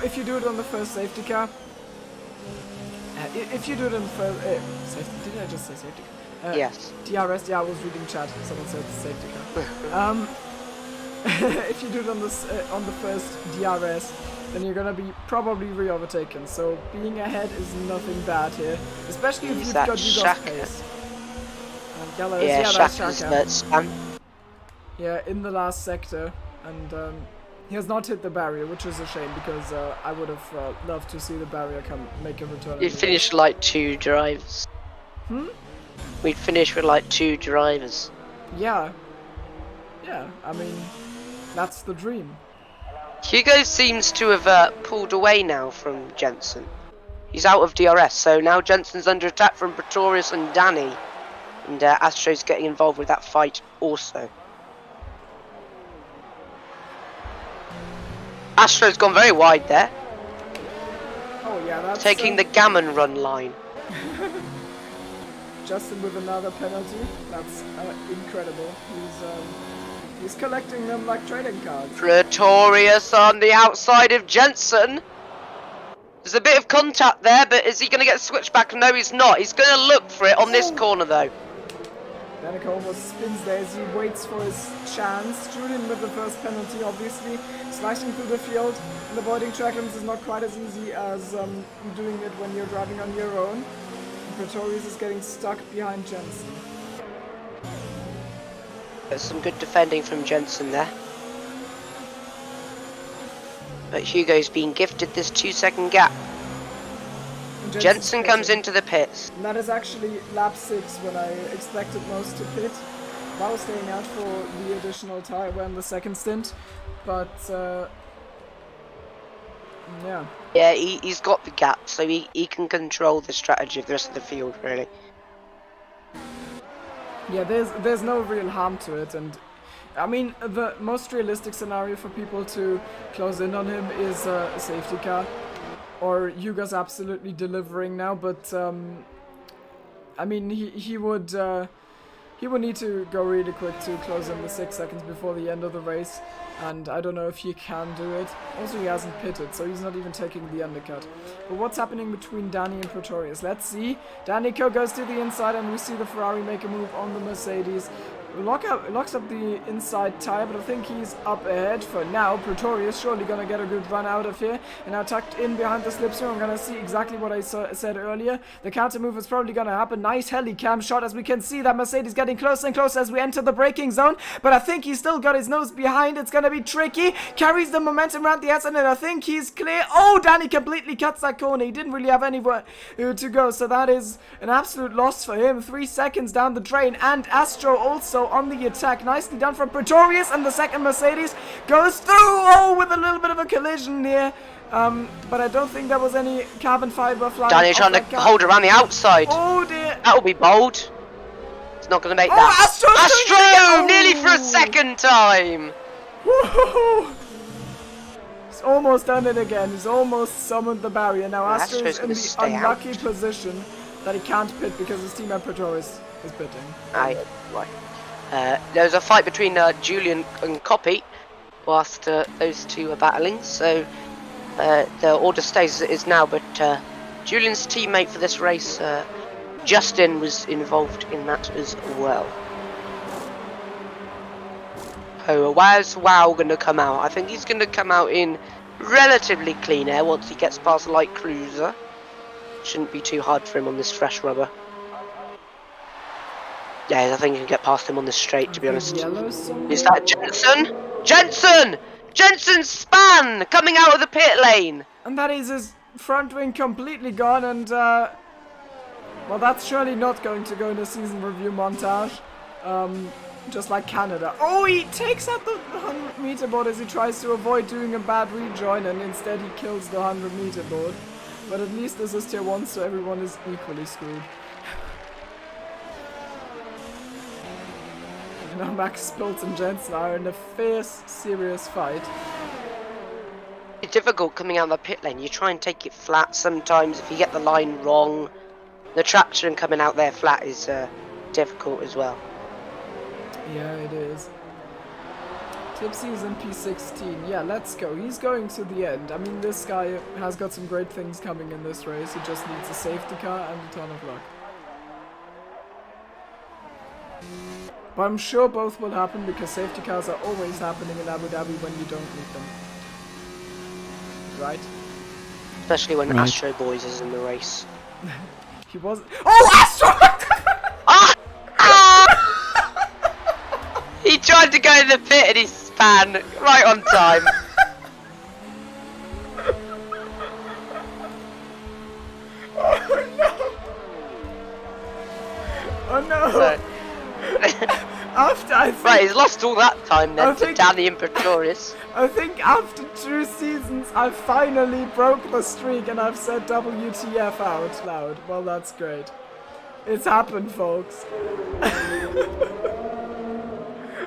if you do it on the first safety car, if you do it on the first safety, did I just say safety car? Yes. DRS, yeah, I was reading chat. Someone said safety car. If you do it on the first DRS, then you're gonna be probably re-overtaken. So being ahead is nothing bad here, especially if you've got Yugos pace. Shaka's yeah, in the last sector, and he has not hit the barrier, which is a shame because I would have loved to see the barrier make a return. You'd finish like 2 drivers. We'd finish with like 2 drivers. Yeah, that's the dream. Hugo seems to have pulled away now from Jensen. He's out of DRS, so now Jensen's under attack from Pretorius and Danny. And Astro's getting involved with that fight also. Astro's gone very wide there. Oh yeah, that's... Taking the gammon run line. Justin with another penalty. That's incredible. He's collecting them like trading cards. Pretorius on the outside of Jensen. There's a bit of contact there, but is he going to get switched back? No, he's not. He's going to look for it on this corner, though. Danica almost spins there as he waits for his chance. Julian with the first penalty, obviously. Slashing through the field and avoiding track limits is not quite as easy as doing it when you're driving on your own. And Pretorius is getting stuck behind Jensen. There's some good defending from Jensen there. But Hugo's been gifted this 2-second gap. Jensen comes into the pits. And that is actually lap 6 when I expected most to pit. I was staying out for the additional tyre when the second stint. But, yeah. Yeah, he's got the gap, so he can control the strategy of the rest of the field, really. Yeah, there's no real harm to it, and I mean, the most realistic scenario for people to close in on him is a safety car, or Hugo's absolutely delivering now. But I mean, he would need to go really quick to close in the 6 seconds before the end of the race, and I don't know if he can do it. Also, he hasn't pitted, so he's not even taking the undercut. But what's happening between Danny and Pretorius? Let's see. Danico goes to the inside, and we see the Ferrari make a move on the Mercedes. Locks up the inside tyre, but I think he's up ahead for now. Pretorius surely gonna get a good run out of here, and now tucked in behind the slipstream. I'm gonna see exactly what I said earlier. The counter move is probably gonna happen. Nice heli cam shot, as we can see that Mercedes getting closer and closer as we enter the braking zone, but I think he's still got his nose behind. It's gonna be tricky. Carries the momentum around the outside, and I think he's clear. Oh, Danny completely cuts that corner. He didn't really have anywhere to go, so that is an absolute loss for him. 3 seconds down the drain, and Astro also on the attack. Nicely done from Pretorius, and the second Mercedes goes through. Oh, with a little bit of a collision here. But I don't think there was any carbon fiber flying. Danny trying to hold around the outside. Oh dear. That'll be bold. It's not going to make Oh, that. Astro! Astro! Nearly for a second time. Woohoo! He's almost done it again. He's almost summoned the barrier. Now Astro is in the unlucky position that he can't pit because his teammate Pretorius is pitting. Aye, right. There's a fight between Julian and Copy whilst those two are battling, so the order stays as it is now, but Julian's teammate for this race, Justin, was involved in that as well. So where's Wow going to come out? I think he's going to come out in relatively clean air once he gets past the light cruiser. Shouldn't be too hard for him on this fresh rubber. Yeah, I think you can get past him on the straight, to be honest. Is that Jensen? Jensen! Jensen span coming out of the pit lane! And that is his front wing completely gone, and well, that's surely not going to go in the season review montage. Just like Canada. Oh, he takes out the 100-meter board as he tries to avoid doing a bad rejoin, and instead he kills the 100-meter board. But at least this is tier 1, so everyone is equally screwed. Now Max Pilz and Jensen are in a fierce, serious fight. It's difficult coming out of the pit lane. You try and take it flat sometimes. If you get the line wrong, the traction coming out there flat is difficult as well. Yeah, it is. Tipsy is in P16. Yeah, let's go. He's going to the end. I mean, this guy has got some great things coming in this race. He just needs a safety car and a ton of luck. But I'm sure both will happen because safety cars are always happening in Abu Dhabi when you don't need them. Right? Especially when Astro Boys is in the race. He wasn't. Oh, Astro! Ah! Ah! He tried to go in the pit and he span right on time. Oh no! So, After I think, right, he's lost all that time then to Danny and Pretorius. I think after 2 seasons I finally broke the streak and I've said WTF out loud. Well, that's great. It's happened, folks.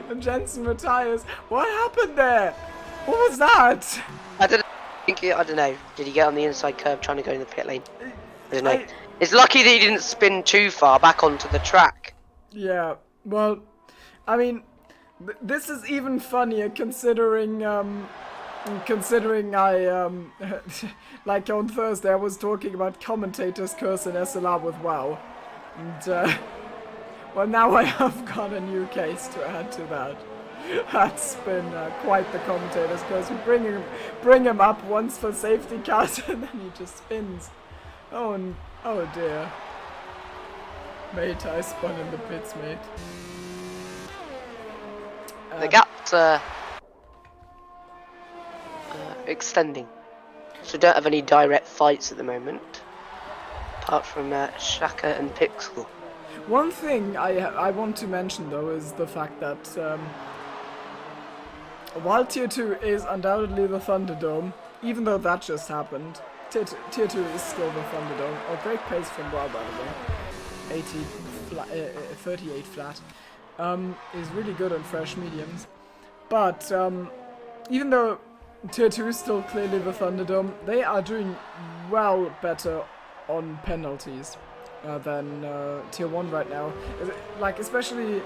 And Jensen retires. What happened there? What was that? I don't know. Did he get on the inside curve trying to go in the pit lane? I don't know. It's lucky that he didn't spin too far back onto the track. Yeah, well, I mean, this is even funnier considering Considering I, like on Thursday, I was talking about Commentators Curse in SLR with WoW. And, well, now I have got a new case to add to that. That's been quite the Commentator's Curse. You bring him up once for safety cars and then he just spins. Oh dear. Mate, I spun in the pits, mate. The gap's extending. So we don't have any direct fights at the moment. Apart from Shaka and Pixel. One thing I want to mention though is the fact that while Tier 2 is undoubtedly the Thunderdome, even though that just happened, Tier 2 is still the Thunderdome. Oh, great pace from WoW, by the way. 38 flat. Is really good on fresh mediums. But even though Tier 2 is still clearly the Thunderdome, they are doing well better on penalties than Tier 1 right now. Like, especially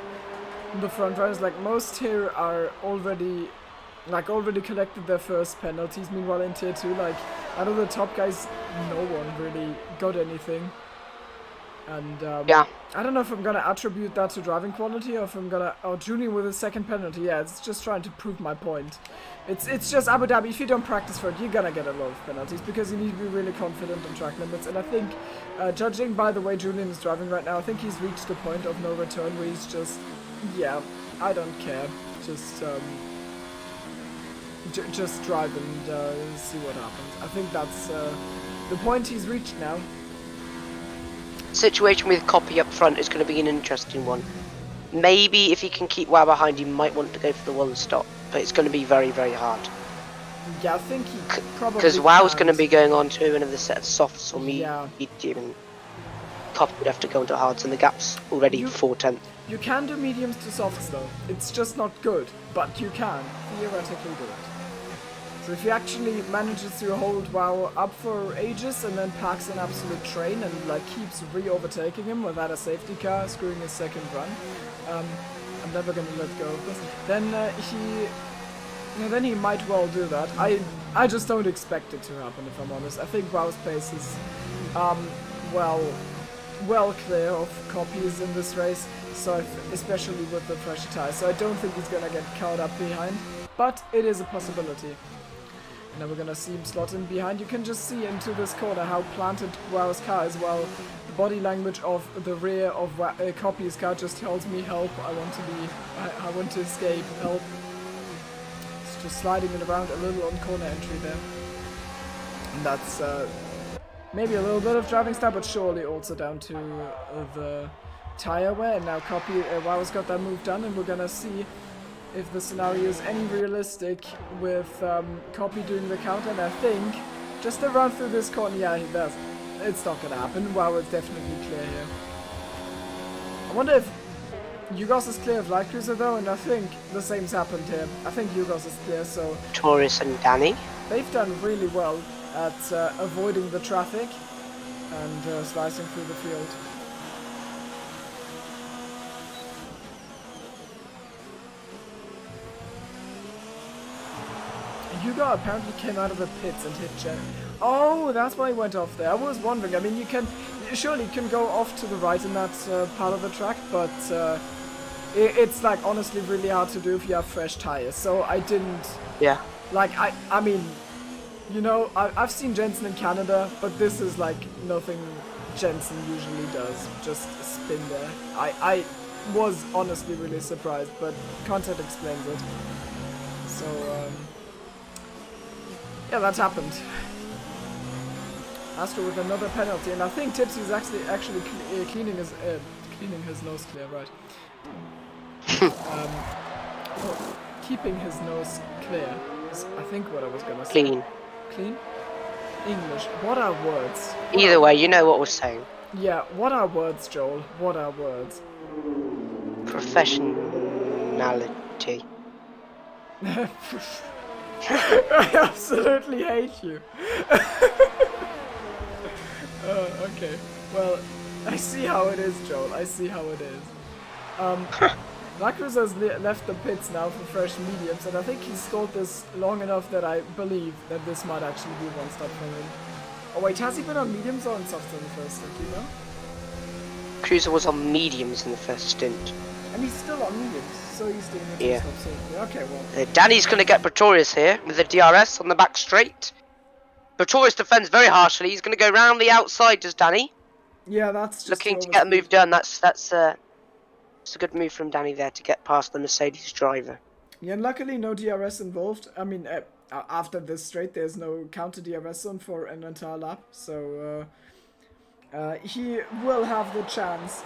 the front runners, like most here are already collected their first penalties. Meanwhile in Tier 2, like, out of the top guys, no one really got anything. And yeah. I don't know if I'm gonna attribute that to driving quality or if I'm gonna... Oh, Junior with his second penalty. Yeah, it's just trying to prove my point. It's just Abu Dhabi. If you don't practice for it, you're gonna get a lot of penalties because you need to be really confident on track limits. And I think, judging by the way Julian is driving right now, I think he's reached the point of no return where he's just... Yeah, I don't care. Just drive and see what happens. I think that's the point he's reached now. Situation with Copy up front is going to be an interesting one. Maybe if he can keep WoW behind, he might want to go for the one stop, but it's going to be very, very hard. Yeah, I think he probably because WoW's going to be going on to another set of softs or medium, and Copy would have to go into hards, and the gap's already 4/10. You can do mediums to softs though. It's just not good, but you can theoretically do it. So if he actually manages to hold WoW up for ages and then packs an absolute train and like keeps re-overtaking him without a safety car, screwing his second run, I'm never gonna let go of this. Then he might well do that. I just don't expect it to happen, if I'm honest. I think WoW's pace is well clear of copies in this race, so especially with the pressure tires. So I don't think he's gonna get caught up behind, but it is a possibility. Now we're gonna see him slot in behind. You can just see into this corner how planted WoW's car is, while the body language of the rear of Copy's car just tells me help. I want to escape. Help. It's just sliding it around a little on corner entry there. And that's maybe a little bit of driving style, but surely also down to the tire wear. And now WoW's got that move done, and we're gonna see if the scenario is any realistic with Copy doing the counter. And I think just to run through this corner, yeah, he does. It's not gonna happen. WoW is definitely clear here. I wonder if Yugos is clear of Light Cruiser though, and I think the same's happened here. I think Yugos is clear, so Taurus and Danny, they've done really well at avoiding the traffic and slicing through the field. Hugo apparently came out of the pits and hit Jen. Oh, that's why he went off there. I was wondering. I mean, you can go off to the right in that part of the track, but it's like honestly really hard to do if you have fresh tires. So I didn't. Yeah. Like I mean, you know, I've seen Jensen in Canada, but this is like nothing Jensen usually does. Just spin there. I was honestly really surprised, but content explains it. So. Yeah, that happened. Astro with another penalty, and I think Tipsy's actually cleaning his nose clear, right? Keeping his nose clear is, I think, what I was gonna say. Clean. Clean? English. What are words? Either way, you know what we're saying. Yeah, what are words, Joel? What are words? Professionality. I absolutely hate you. Okay. Well, I see how it is, Joel. I see how it is. Lacruz has left the pits now for fresh mediums, and I think he stalled this long enough that I believe that this might actually be one stop for him. Oh wait, has he been on mediums or on softs in the first stint, do you know? Cruiser was on mediums in the first stint. And he's still on mediums, so he's doing the two stops. So, okay, well. Danny's going to get Pretorius here with the DRS on the back straight. Pretorius defends very harshly. He's going to go round the outside, does Danny? Yeah, that's just looking to get a move done. That's a good move from Danny there to get past the Mercedes driver. Yeah, and luckily no DRS involved. I mean, after this straight, there's no counter DRS zone for an entire lap, so he will have the chance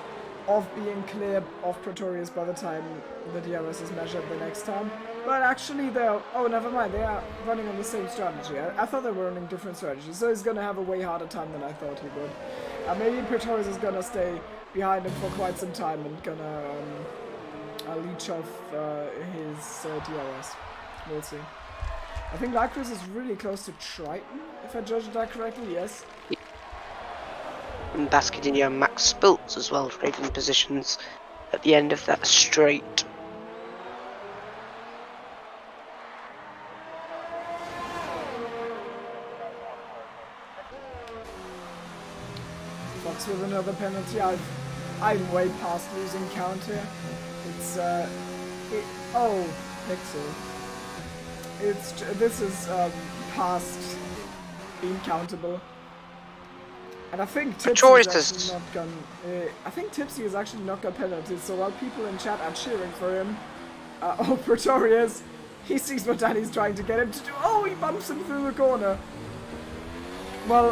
of being clear of Pretorius by the time the DRS is measured the next time. But actually they're... Oh, never mind, they are running on the same strategy. I thought they were running different strategies, so he's gonna have a way harder time than I thought he would. Maybe Pretorius is gonna stay behind him for quite some time and gonna leech off his DRS. We'll see. I think Lacruz is really close to Triton, if I judged that correctly, yes. And Bascadinho and Max Spiltz as well, trading positions at the end of that straight. Fox with another penalty. I'm way past losing count here. It's oh, Pixel. This is past being countable. And I think Tipsy is not gonna. I think Tipsy is actually not gonna penalty. So while people in chat are cheering for him, oh Pretorius, he sees what Danny's trying to get him to do. Oh, he bumps him through the corner. Well,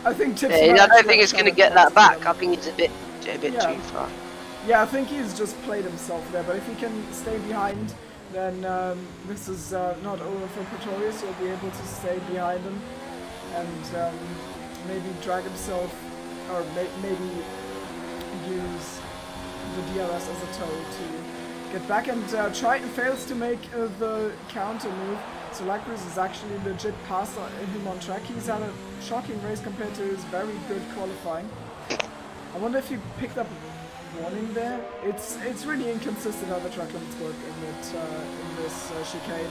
I think Tipsy. Yeah, I don't think he's gonna get that back. I think it's a bit too far. Yeah, I think he's just played himself there. But if he can stay behind, then this is not over for Pretorius. He'll be able to stay behind him and. Maybe drag himself, or maybe use the DRS as a tow to get back. And Triton fails to make the counter move, so Lacruz is actually legit past him on track. He's had a shocking race compared to his very good qualifying. I wonder if he picked up warning there. It's really inconsistent how the track limits work in this chicane.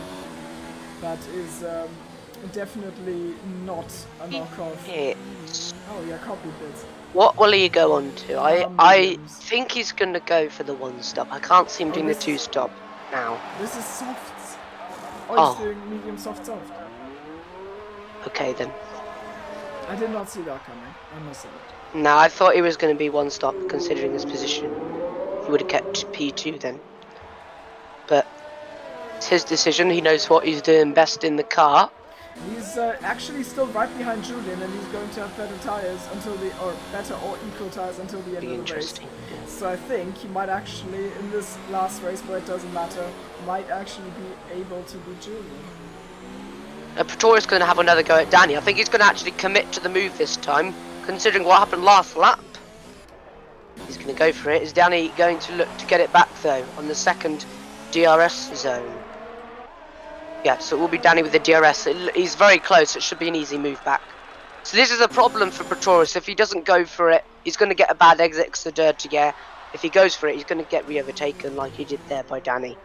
That is. Definitely not a knockoff. Oh yeah, copy bits. What will he go on to? I think he's gonna go for the one stop. I can't see him doing the two stop now. This is softs. Oh, he's doing medium soft. Okay then. I did not see that coming. I must admit. No, I thought he was gonna be one stop considering his position. He would have kept P2 then. But it's his decision. He knows what he's doing best in the car. He's actually still right behind Julian, and he's going to have better tires until better or equal tires until the end of the race. So I think he might actually, in this last race where it doesn't matter, might actually be able to beat Julian. Pretorius going to have another go at Danny. I think he's going to actually commit to the move this time, considering what happened last lap. He's going to go for it. Is Danny going to look to get it back though on the second DRS zone? Yeah, so it will be Danny with the DRS. He's very close. It should be an easy move back. So this is a problem for Pretorius. If he doesn't go for it, he's going to get a bad exit because the dirty air. If he goes for it, he's going to get re-overtaken like he did there by Danny.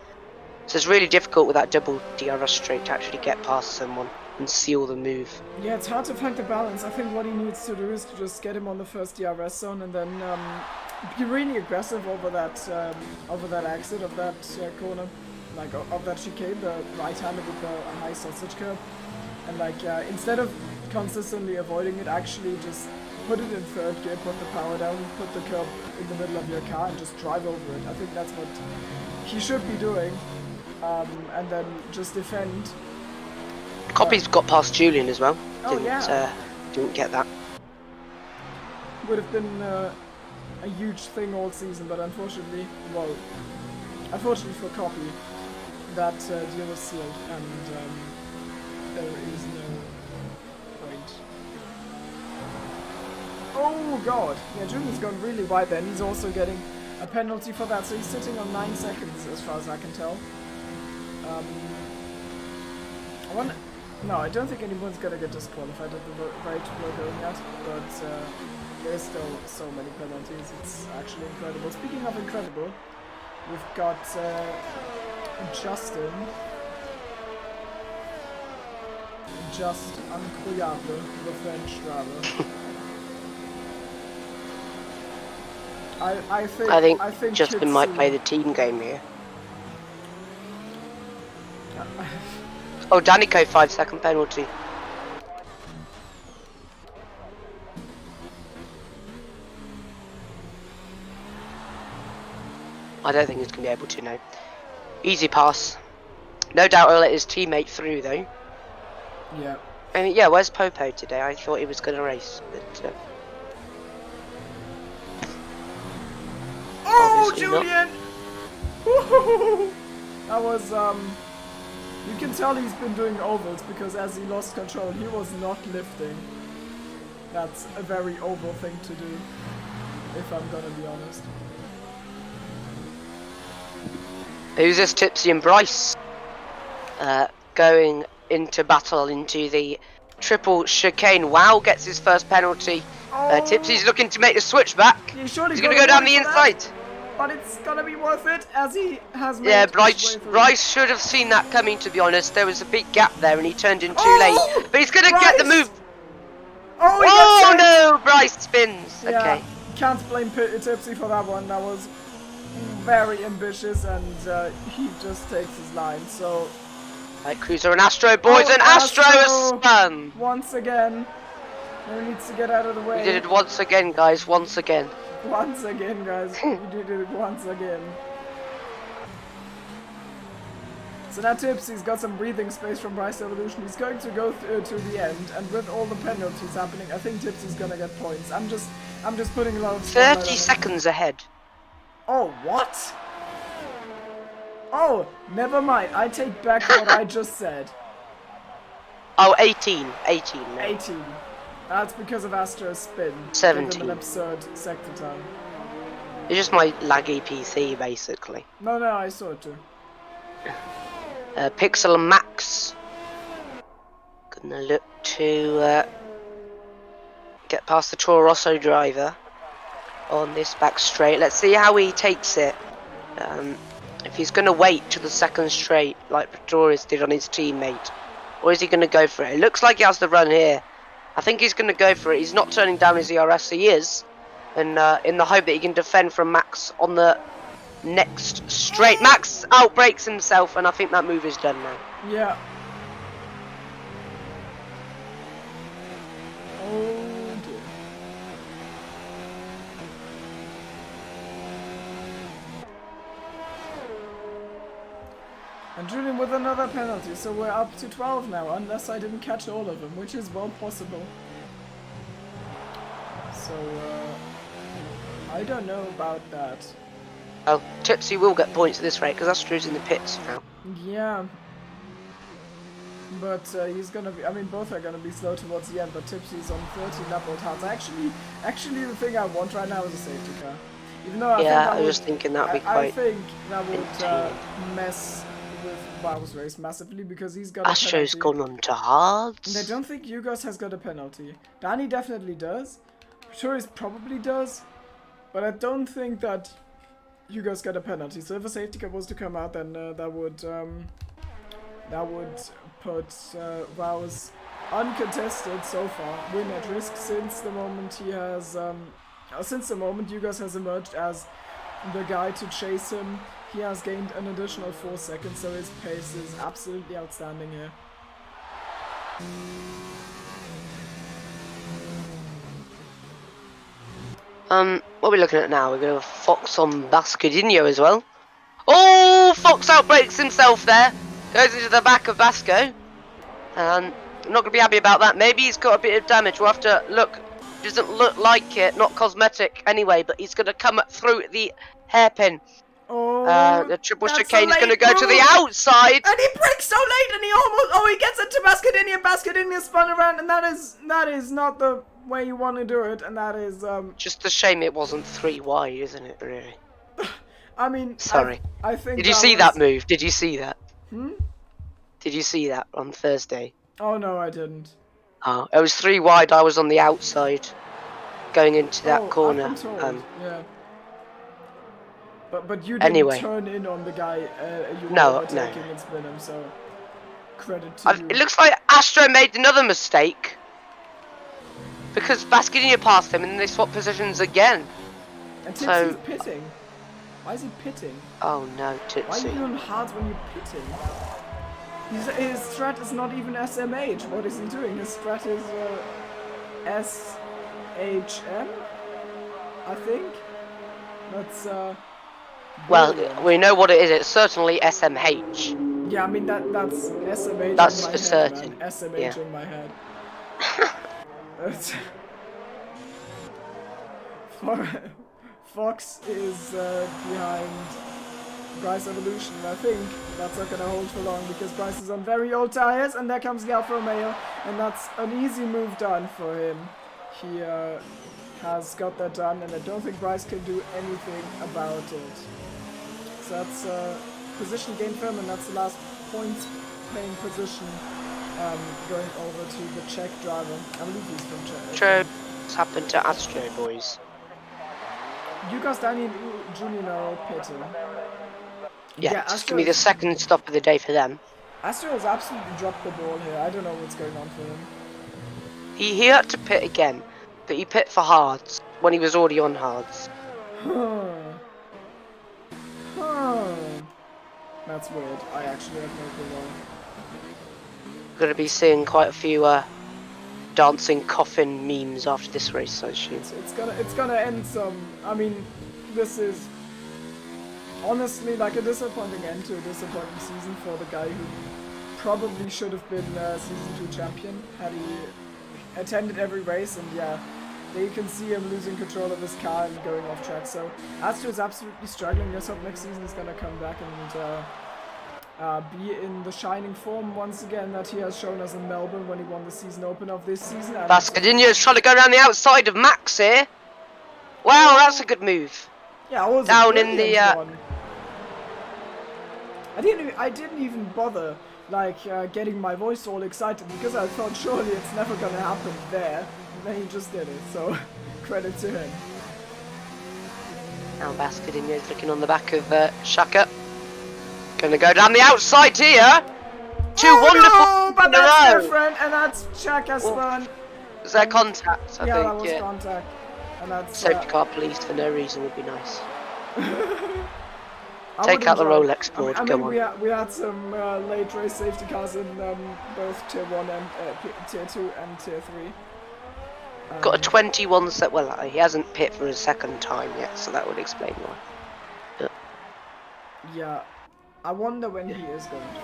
So it's really difficult with that double DRS straight to actually get past someone and seal the move. Yeah, it's hard to find the balance. I think what he needs to do is to just get him on the first DRS zone and then be really aggressive over that exit of that corner. Like of that chicane, the right-hander with the high sausage curb, and like instead of consistently avoiding it, actually just put it in third gear, put the power down, put the curb in the middle of your car, and just drive over it. I think that's what he should be doing, and then just defend. Copy's got past Julian as well. Oh Didn't get that. Would have been a huge thing all season, but unfortunately, unfortunately for Copy, that deal was sealed, and there is no point. Oh god! Yeah, Julian's gone really wide there, and he's also getting a penalty for that, so he's sitting on 9 seconds as far as I can tell. No, I don't think anyone's gonna get disqualified at the rate we're going at, but there's still so many penalties, it's actually incredible. Speaking of incredible, We've got Justin. Just incroyable, the French driver. I think Justin might play the team game here. Oh, Danico 5-second penalty. I don't think he's going to be able to, no. Easy pass. No doubt he'll let his teammate through, though. Yeah. I mean, yeah, where's Popo today? I thought he was going to race, but... Oh, Julian! That was, you can tell he's been doing ovals because as he lost control, he was not lifting. That's a very oval thing to do, if I'm gonna be honest. Who's this? Tipsy and Bryce? Going into battle into the triple chicane. Wow, gets his first penalty. Oh. Tipsy's looking to make the switch back. He's going to go down the inside. But it's gonna be worth it as he has made. Yeah, Bryce should have seen that coming, to be honest. There was a big gap there and he turned in too late. But he's going to get the move. Oh, no, Bryce spins. Yeah, okay. Can't blame Tipsy for that one. That was very ambitious and he just takes his line. So. Right, Cruiser and Astro, boys, and Astro has spun. Once again. He needs to get out of the way. We did it once again, guys, once again. Once again, guys. We did it once again. So now Tipsy's got some breathing space from Bryce Evolution. He's going to go to the end, and with all the penalties happening, I think Tipsy's gonna get points. I'm just putting a lot of 30 seconds ahead. Oh, what? Oh, never mind. I take back what I just said. Oh, 18. 18. No. 18. That's because of Astro's spin. 17. An absurd sector time. It's just my laggy PC, basically. No, I saw it too. Pixel and Max. Gonna look to get past the Toro Rosso driver on this back straight. Let's see how he takes it. If he's gonna wait to the second straight, like Pretorius did on his teammate, or is he gonna go for it? It looks like he has the run here. I think he's going to go for it. He's not turning down his ERS, he is. And in the hope that he can defend from Max on the next straight. Max outbreaks himself, and I think that move is done now. Yeah. Oh dear. And Julian with another penalty, so we're up to 12 now, unless I didn't catch all of them, which is well possible. So, I don't know about that. Oh, Tipsy will get points at this rate, because Astro's in the pits now. Yeah. But he's gonna be, I mean, both are gonna be slow towards the end, but Tipsy's on 13 lap old hearts. Actually, the thing I want right now is a safety car. Even though I was thinking that would be quite I think that would mess with Wow's race massively because he's got Astro's a penalty. gone on to hards. And I don't think Yugos has got a penalty. Danny definitely does. Pretorius probably does. But I don't think that Yugos got a penalty. So if a safety car was to come out, then that would put Wow's uncontested so far win at risk since the moment he has since the moment Yugos has emerged as the guy to chase him. He has gained an additional 4 seconds, so his pace is absolutely outstanding here. What are we looking at now? We're going to Fox on Bascadinho as well. Oh, Fox outbreaks himself there. Goes into the back of Basco. I'm not going to be happy about that. Maybe he's got a bit of damage. We'll have to look. Doesn't look like it. Not cosmetic anyway, but he's going to come through the hairpin. Oh, the triple chicane is going to go to the outside. And he breaks so late and he almost... he gets into Bascadinho. Bascadinho spun around, and that is not the way you want to do it, and that is... Just a shame it wasn't 3 wide, isn't it, really? I mean... Sorry. I think Did you see that move? Did you see that? Hmm? Did you see that on Thursday? Oh, no, I didn't. Oh, it was 3 wide. I was on the outside, going into that corner. I've been told. Yeah. But you didn't Anyway. turn in on the guy you were No, overtaking and spin him, so credit to you. It looks like Astro made another mistake. Because Basquinia passed him and they swapped positions again. And so- Tipsy's pitting. Why is he pitting? Oh no, Why are Tipsy. you doing hard when you're pitting? His strat is not even SMH. What is he doing? His strat is SHM, I think. That's Well, brilliant. we know what it is. It's certainly SMH. Yeah, I mean that's SMH. That's in my for head, certain. Man. SMH Yeah. in my head. Fox is behind Bryce Evolution. I think that's not gonna hold for long because Bryce is on very old tires, and there comes the Alfa Romeo, and that's an easy move done for him. He has got that done, and I don't think Bryce can do anything about it. So that's position gain for him, and that's the last points playing position going over to the Czech driver. I believe he's from Czech. True. What's happened to Astro, boys? Lucas, Danny, and Junior are all pitting. Yeah, just give me the second stop of the day for them. Astro has absolutely dropped the ball here. I don't know what's going on for him. He had to pit again, but he pit for hards when he was already on hards. That's weird. I actually have no clue why. Gonna be seeing quite a few dancing coffin memes after this race, I assume. It's gonna end some. I mean, this is honestly like a disappointing end to a disappointing season for the guy who probably should have been season 2 champion had he attended every race. And yeah, there you can see him losing control of his car and going off track. So Astro is absolutely struggling. Let's hope next season is gonna come back and be in the shining form once again that he has shown us in Melbourne when he won the season opener of this season. And Basquinia is trying to go around the outside of Max here. Wow, that's a good move. yeah, it was a Down in the, brilliant one. I didn't even bother like getting my voice all excited because I thought surely it's never gonna happen there. And then he just did it. So credit to him. Now Basquinia is looking on the back of Shaka. Gonna go down the outside here. Two wonderful No, but in a that's row. different, and that's Chaka's Was there contact? I yeah, think. that was Yeah. contact, and that's Safety car police for no reason would be nice. I Take would out the enjoy- Rolex board. I Go mean, on. we had some late race safety cars in both Tier 1 and Tier 2 and Tier 3. Got a 21 set. Well, he hasn't pit for a second time yet, so that would explain why. Yeah, I wonder when he is going to.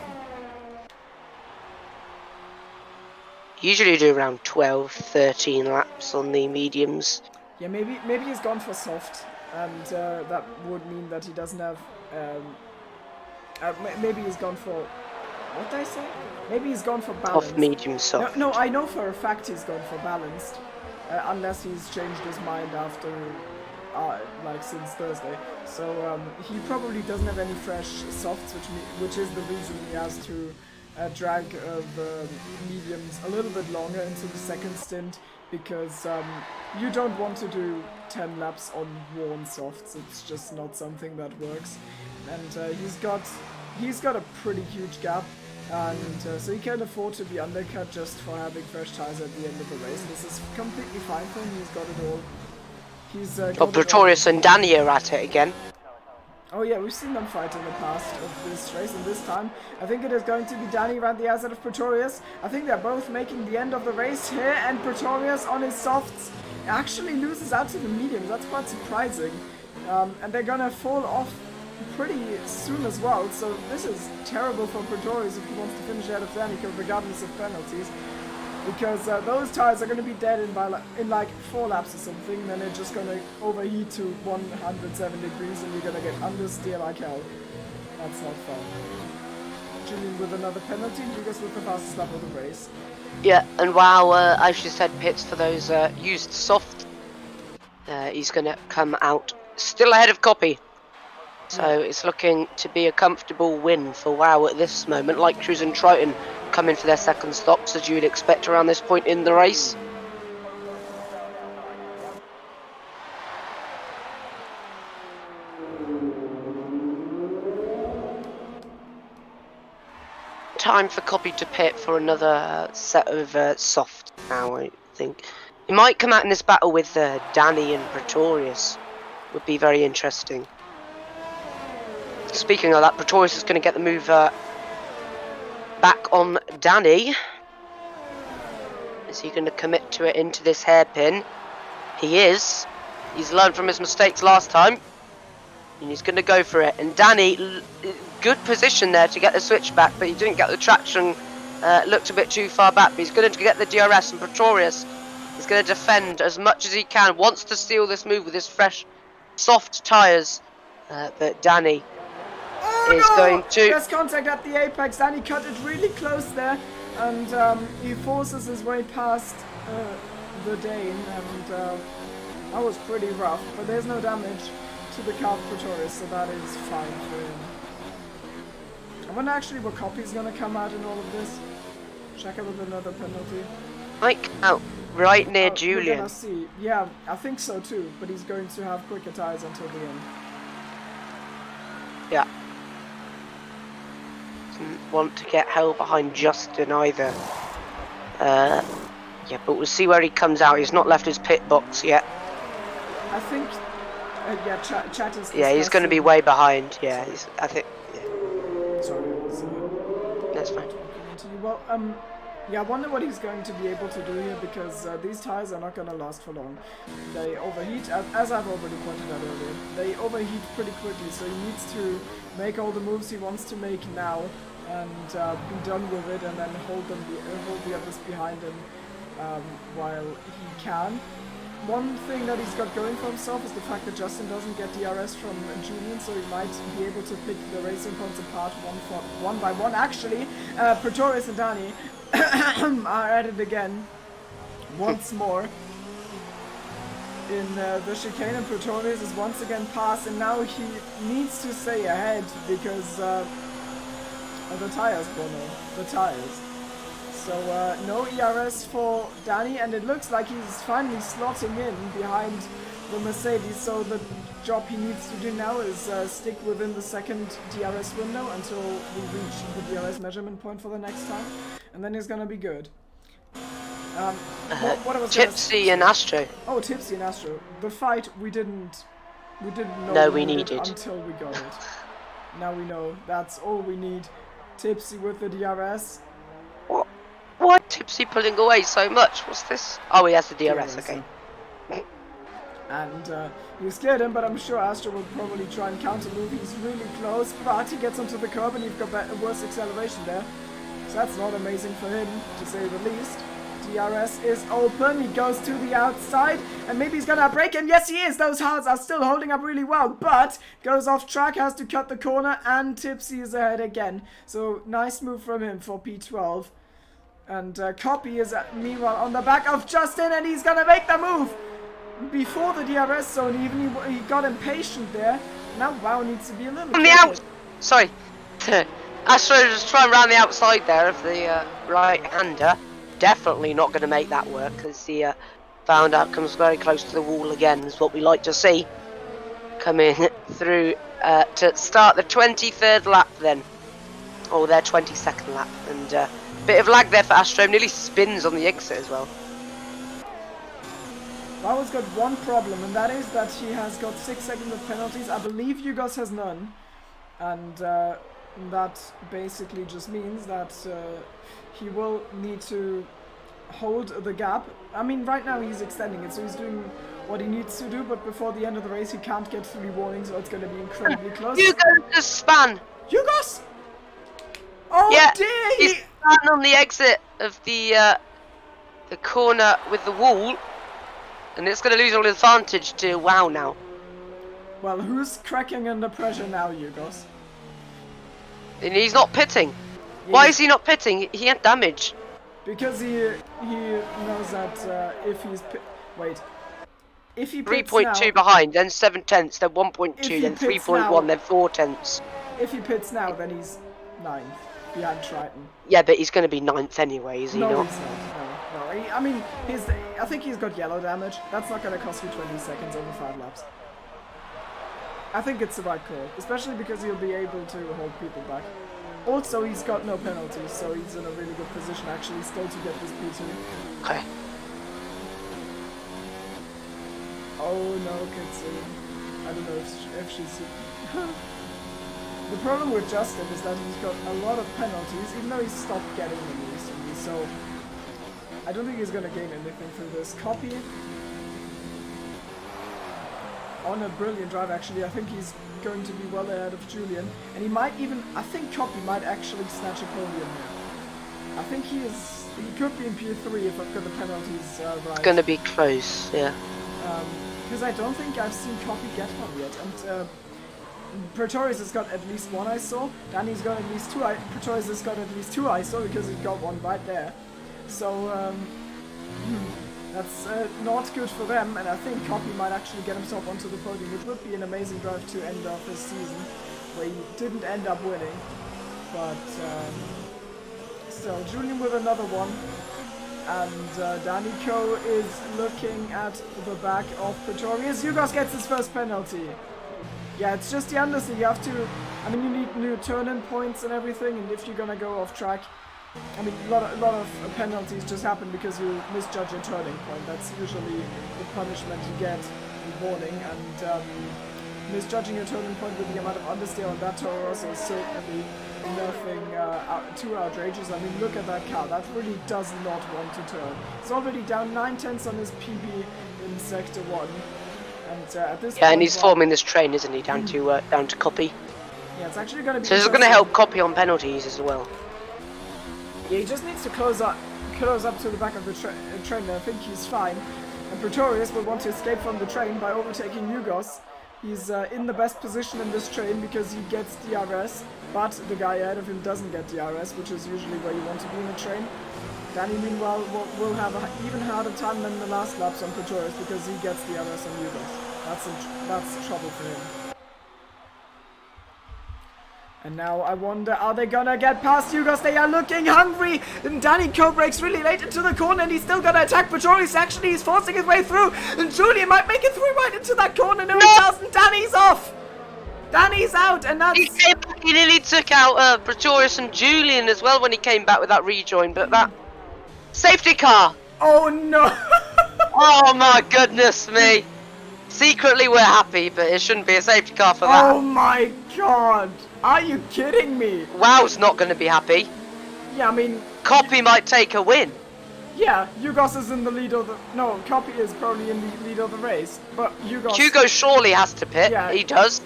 Usually do around 12, 13 laps on the mediums. Yeah, maybe he's gone for soft, and that would mean that he doesn't have. Maybe he's gone for. What did I say? Maybe he's gone for balance. Off medium soft. No, I know for a fact he's gone for balanced, unless he's changed his mind after, like since Thursday. So he probably doesn't have any fresh softs, which is the reason he has to drag the mediums a little bit longer into the second stint, because you don't want to do 10 laps on worn softs. It's just not something that works, and he's got a pretty huge gap. And so he can afford to be undercut just for having fresh tires at the end of the race. This is completely fine for him. He's got it all. He's got it all. Pretorius and Danny are at it again. Oh yeah, we've seen them fight in the past of this race, and this time I think it is going to be Danny around the outside of Pretorius. I think they're both making the end of the race here, and Pretorius on his softs actually loses out to the mediums. That's quite surprising. And they're gonna fall off pretty soon as well, so this is terrible for Pretorius if he wants to finish ahead of Danica regardless of penalties, because those tires are going to be dead in like 4 laps or something. Then they're just going to overheat to 107 degrees and you're going to get understeer like hell. That's not fun. Julian with another penalty, Lucas with the fastest lap of the race. Yeah, and while as you said, pits for those used soft, he's going to come out still ahead of Copy. So it's looking to be a comfortable win for WoW at this moment. Like Cruz and Triton coming for their second stops, as you would expect around this point in the race. time for Copy to pit for another set of soft now, I think. He might come out in this battle with Danny and Pretorius. Would be very interesting. Speaking of that, Pretorius is going to get the move back on Danny. Is he going to commit to it into this hairpin? He is. He's learned from his mistakes last time. And he's going to go for it. And Danny, good position there to get the switch back, but he didn't get the traction. Looked a bit too far back, but he's going to get the DRS, and Pretorius is going to defend as much as he can. Wants to steal this move with his fresh, soft tyres. But Danny is going to... There's contact at the apex. Danny cut it really close there. And he forces his way past the Dane. And that was pretty rough. But there's no damage to the car of Pretorius, so that is fine for him. I wonder actually what copy's gonna come out in all of this. Check it with another penalty. Like out right near We're Julian. gonna see. Yeah, I think so too, but he's going to have quicker tires until the end. Yeah. Doesn't want to get held behind Justin either. Yeah, but we'll see where he comes out. He's not left his pit box yet. I think. Yeah, chat is. Yeah, he's going to be way behind. Yeah, I think. Yeah. Sorry, it was, That's fine. Well, yeah, I wonder what he's going to be able to do here, because these tires are not going to last for long. They overheat, as I've already pointed out earlier. They overheat pretty quickly, so he needs to make all the moves he wants to make now and be done with it, and then hold the others behind him while he can. One thing that he's got going for himself is the fact that Justin doesn't get DRS from Julian, so he might be able to pick the racing points apart one by one. Actually, Pretorius and Danny are at it again once more in the chicane, and Pretorius is once again past, and now he needs to stay ahead because of the tires, Bruno. The tires. So no ERS for Danny, and it looks like he's finally slotting in behind the Mercedes. So the job he needs to do now is stick within the second DRS window until we reach the DRS measurement point for the next time, and then he's gonna be good. What was Tipsy and Astro. Oh, Tipsy and Astro. The fight we didn't know. No, we needed until we got it. Now we know. That's all we need. Tipsy with the DRS. Why Tipsy pulling away so much? What's this? Oh, he has the DRS, okay. And you scared him, but I'm sure Astro will probably try and counter move. He's really close, but he gets onto the curb and you've got worse acceleration there. So that's not amazing for him, to say the least. DRS is open, he goes to the outside, and maybe he's gonna break him. Yes, he is! Those hards are still holding up really well, but goes off track, has to cut the corner, and Tipsy is ahead again. So nice move from him for P12. And Copy is meanwhile on the back of Justin, and he's gonna make the move before the DRS zone. Even he got impatient there. Now Wow needs to be a little on the out. Sorry, Astro just trying around the outside there of the right-hander. Definitely not going to make that work, because the found out comes very close to the wall again. Is what we like to see. Coming through to start the 23rd lap then, or their 22nd lap, and. Bit of lag there for Astro, nearly spins on the exit as well. Wawa's got one problem, and that is that he has got 6 seconds of penalties. I believe Yugos has none, and that basically just means that he will need to hold the gap. I mean, right now he's extending it, so he's doing what he needs to do, but before the end of the race he can't get 3 warnings, so it's going to be incredibly close. Yugos just span! Yugos! Oh yeah, dear! He's standing on the exit of the corner with the wall, and it's going to lose all advantage to Wow now. Well, who's cracking under pressure now, Yugos? And he's not pitting. Yeah. Why is he not pitting? He had damage. Because he knows that if he's if he pits 3.2 behind, then 7 tenths, then 1.2, then 3.1, then 4 tenths. If he pits now, then he's 9th behind Triton. Yeah, but he's going to be 9th anyway, is he no, not? He's not. No. I mean, I think he's got yellow damage. That's not going to cost you 20 seconds over 5 laps. I think it's the right call, especially because he'll be able to hold people back. Also, he's got no penalties, so he's in a really good position actually still to get this P2. Okay. Oh no, Kitsune. I don't know if she's... The problem with Justin is that he's got a lot of penalties, even though he's stopped getting them recently, so... I don't think he's gonna gain anything through this. Copy. On a brilliant drive actually, I think he's going to be well ahead of Julian. And he might even... I think Copy might actually snatch a podium here. I think he could be in P3 if I've got the penalties right. It's gonna be close, yeah. Because I don't think I've seen Copy get one yet. And Pretorius has got at least one ISO. Danny's got at least two. Pretorius has got at least two ISO because he got one right there. So that's not good for them. And I think Copy might actually get himself onto the podium, which would be an amazing drive to end off his season, where he didn't end up winning. But still, Julian with another one. And Danico is looking at the back of Pretorius. Yugos gets his first penalty. Yeah, it's just the understeer. You have to... I mean, you need new turn-in points and everything, and if you're gonna go off track... I mean, a lot of penalties just happen because you misjudge your turning point. That's usually the punishment you get in warning, and misjudging your turning point with the amount of understeer on that Toro Rosso is certainly nothing too outrageous. I mean, look at that car. That really does not want to turn. It's already down 9/10 on his PB in Sector 1. And at this point, and he's forming this train, isn't he? Down to Copy. Yeah, it's actually going to be. So this is going to help Copy on penalties as well. Yeah, he just needs to close up to the back of the train. I think he's fine. And Pretorius will want to escape from the train by overtaking Yugos. He's in the best position in this train because he gets DRS, but the guy ahead of him doesn't get DRS, which is usually where you want to be in a train. Danny, meanwhile, will have an even harder time than the last laps on Pretorius because he gets DRS on Yugos. That's trouble for him. And now I wonder, are they gonna get past Yugos? They are looking hungry! And Danny co-brakes really late into the corner and he's still gonna attack Pretorius. Actually, he's forcing his way through. And Julian might make it through right into that corner. No, he doesn't. Danny's off! Danny's out, and that's... He nearly took out Pretorius and Julian as well when he came back with that rejoin, but that... Safety car! Oh no! Oh my goodness me! Secretly we're happy, but it shouldn't be a safety car for that. Oh my god! Are you kidding me? Wow's not going to be happy. Yeah, I mean... Copy might take a win. Yeah, Yugos is in the lead of the... No, Copy is probably in the lead of the race, but Yugos... Hugo surely has to pit. Yeah. He does.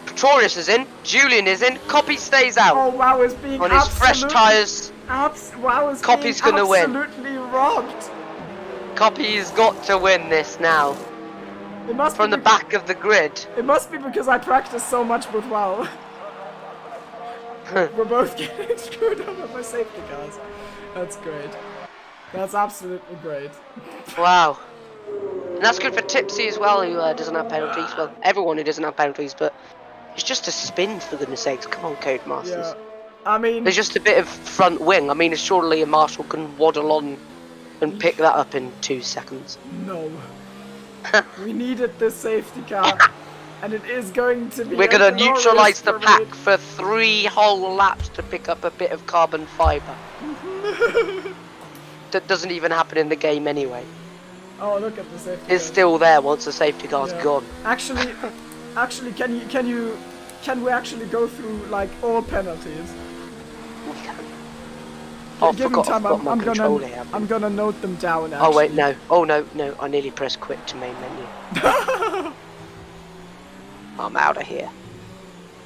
Pretorius is in. Julian is in. Copy stays out. Oh, Wow is being on his fresh tyres. Wow is Copy's being gonna win. absolutely robbed. Copy's got to win this now. It must from be the back of the grid. It must be because I practice so much with Wow. We're both getting screwed over by safety cars. That's great. That's absolutely great. Wow. And that's good for Tipsy as well, who doesn't have penalties. Well, everyone who doesn't have penalties, but it's just a spin, for goodness sakes. Come on, Codemasters. Yeah. I mean... There's just a bit of front wing. I mean, surely a Marshall can waddle on and pick that up in 2 seconds. No. We needed this safety car. And it is going to be... We're going to neutralise the pack for 3 whole laps to pick up a bit of carbon fibre. That doesn't even happen in the game anyway. Oh, look at the safety It's still there once the safety car's gone. Actually, can we actually go through like all penalties? We can. Oh, Give me time. I'm gonna note them down. Actually. Oh wait, no. Oh no, I nearly pressed quit to main menu. I'm out of here.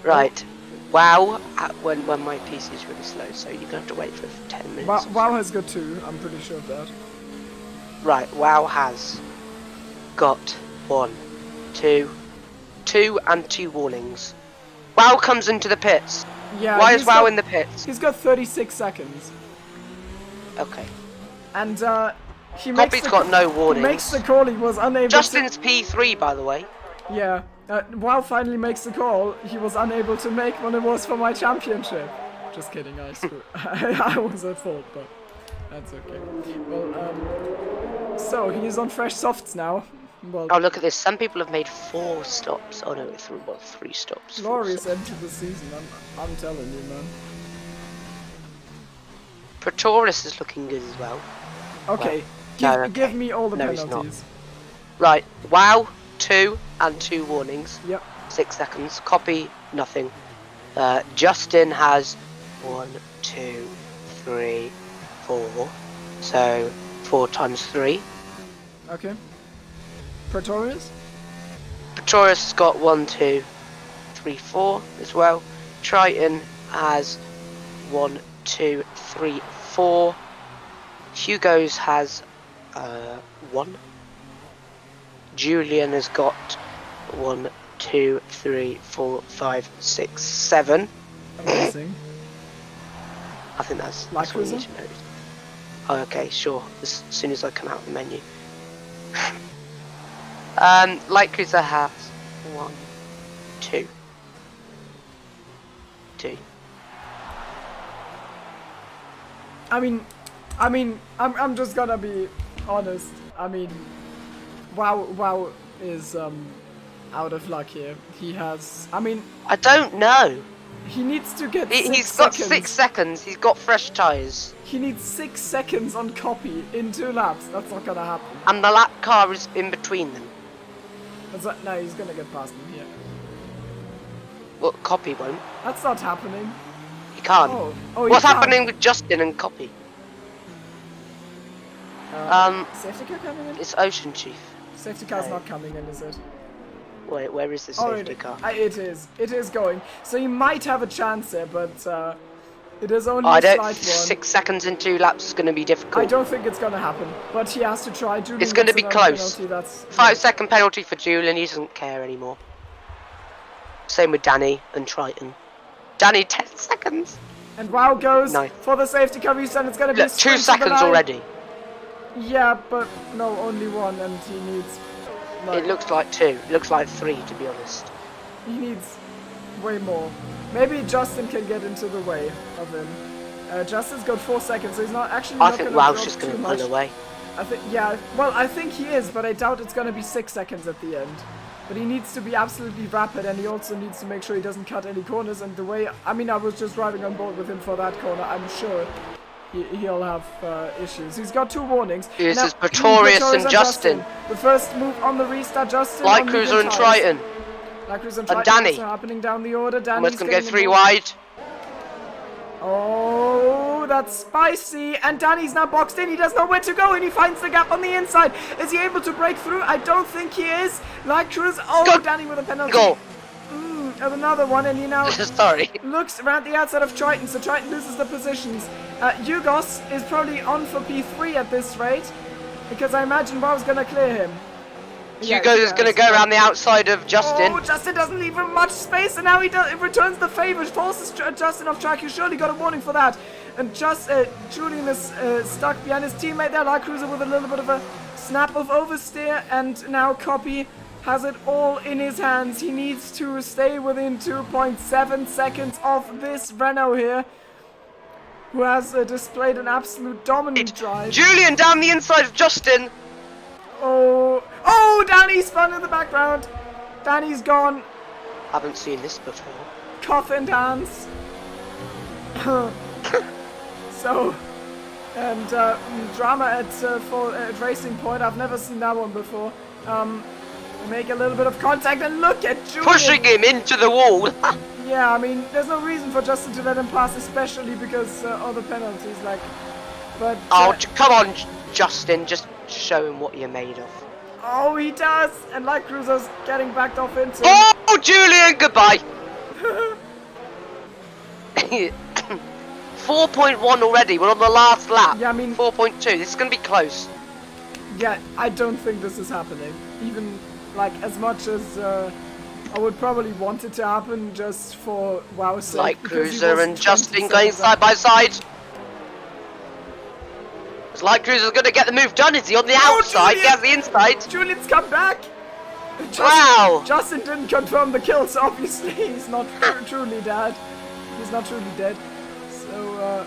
Right. Wow. When my PC is really slow, so you're gonna have to wait for 10 minutes. Wow has got 2. I'm pretty sure of that. Right. Wow has got 1, 2 and 2 warnings. Wow comes into the pits. Yeah. Why is Wow in the pits? He's got 36 seconds. Okay. And Copy's got no warnings. He makes the call. He was unable. Justin's P3, by the way. Yeah. Wow finally makes the call. He was unable to make when it was for my championship. Just kidding. I was at fault, but that's okay. Well, so he is on fresh softs now. Well, Oh, look at this. Some people have made 4 stops. Oh no, 3 stops. 4 glorious stops. end to the season. I'm telling you, man. Pretorius is looking good as well. Okay, Well, no, give okay. me all the No, he's not. penalties. Right. Wow, 2 and 2 warnings. Yep. 6 seconds. Copy, nothing. Justin has 1, 2, 3, 4. So 4 times 3. Okay. Pretorius? Pretorius has got 1, 2, 3, 4 as well. Triton has 1, 2, 3, 4. Hugo's has 1. Julian has got 1, 2, 3, 4, 5, 6, 7. Amazing. I think that's Light what you cruiser? need to know. Oh, okay, sure. As soon as I come out of the menu. Light cruiser has 1, 2. 2. I mean, I'm just gonna be honest. I mean, Wow is out of luck here. He has. I mean, I don't know. he needs to get. He's 6 got seconds. 6 seconds. He's got fresh tyres. He needs 6 seconds on copy in 2 laps. That's not gonna happen. And the lap car is in between them. No, he's gonna get past him here. Well, Copy won't. That's not happening. He can't. Oh, he What's can't. happening with Justin and Copy? Safety car coming in? It's Ocean Chief. Safety car's not coming in, is it? Wait, where is the Oh, safety car? it is. It is going. So you might have a chance there, but it is only I a don't. slight one. 6 seconds in 2 laps is going to be difficult. I don't think it's gonna happen, but he has to try. Julian It's gonna gets be another close. penalty, that's 5-second penalty for Julian. He doesn't care anymore. Same with Danny and Triton. Danny, 10 seconds. And Wow goes Nice. for the safety car restart. It's gonna be a Look, 2 sprint to the seconds line. already. Yeah, but no, only 1, and he needs. Like, It looks like 2. It looks like 3, to be honest. he needs way more. Maybe Justin can get into the way of him. Justin's got 4 seconds, so he's not actually. I not think gonna Wow's drop just going too to much. pull away. I think, yeah. Well, I think he is, but I doubt it's gonna be 6 seconds at the end. But he needs to be absolutely rapid, and he also needs to make sure he doesn't cut any corners. And the way, I mean, I was just driving on board with him for that corner. I'm sure he'll have issues. He's got 2 warnings. This Now, is Pretorius and Justin. The first move on the restart, Justin. Light on Cruiser and medium tires. Triton. Light Cruiser and And Triton Danny. also happening down the order. And Danny's it's going to go getting 3 involved. wide. Oh, that's spicy. And Danny's now boxed in. He doesn't know where to go, and he finds the gap on the inside. Is he able to break through? I don't think he is. Light Cruiser. Oh, Go. Danny with a penalty. Go. And another one, and he now Sorry. looks around the outside of Triton, so Triton loses the positions. Yugos is probably on for P3 at this rate, because I imagine Wow's going to clear him. Yeah, Hugo is going to go around the outside of Justin. Oh, Justin doesn't leave him much space, and now he returns the favor, forces Justin off track. You surely got a warning for that. And Julian is stuck behind his teammate there. Light Cruiser with a little bit of a snap of oversteer, and now Copy has it all in his hands. He needs to stay within 2.7 seconds of this Renault here, who has displayed an absolute dominant drive. Julian down the inside of Justin. Oh, Danny spun in the background. Danny's gone. Haven't seen this before. Coffin dance. So, and drama at Racing Point. I've never seen that one before. Make a little bit of contact, and look at Julian. Pushing him into the wall. Yeah, I mean, there's no reason for Justin to let him pass, especially because other penalties, like. But. Come on, Justin. Just show him what you're made of. Oh, he does, and Light Cruiser's getting backed off into. Oh, Julian, goodbye. 4.1 already. We're on the last lap. Yeah, I mean. 4.2. This is going to be close. Yeah, I don't think this is happening. Even, like, as much as I would probably want it to happen just for Wow's sake. Light because he Cruiser was and 20 Justin seconds going up. side by side. Is Light Cruiser's going to get the move done? Is he on the outside? Julian! He has the inside. Julian's come back! Wow! Justin didn't confirm the kill, so obviously he's not truly dead. He's not truly dead. So,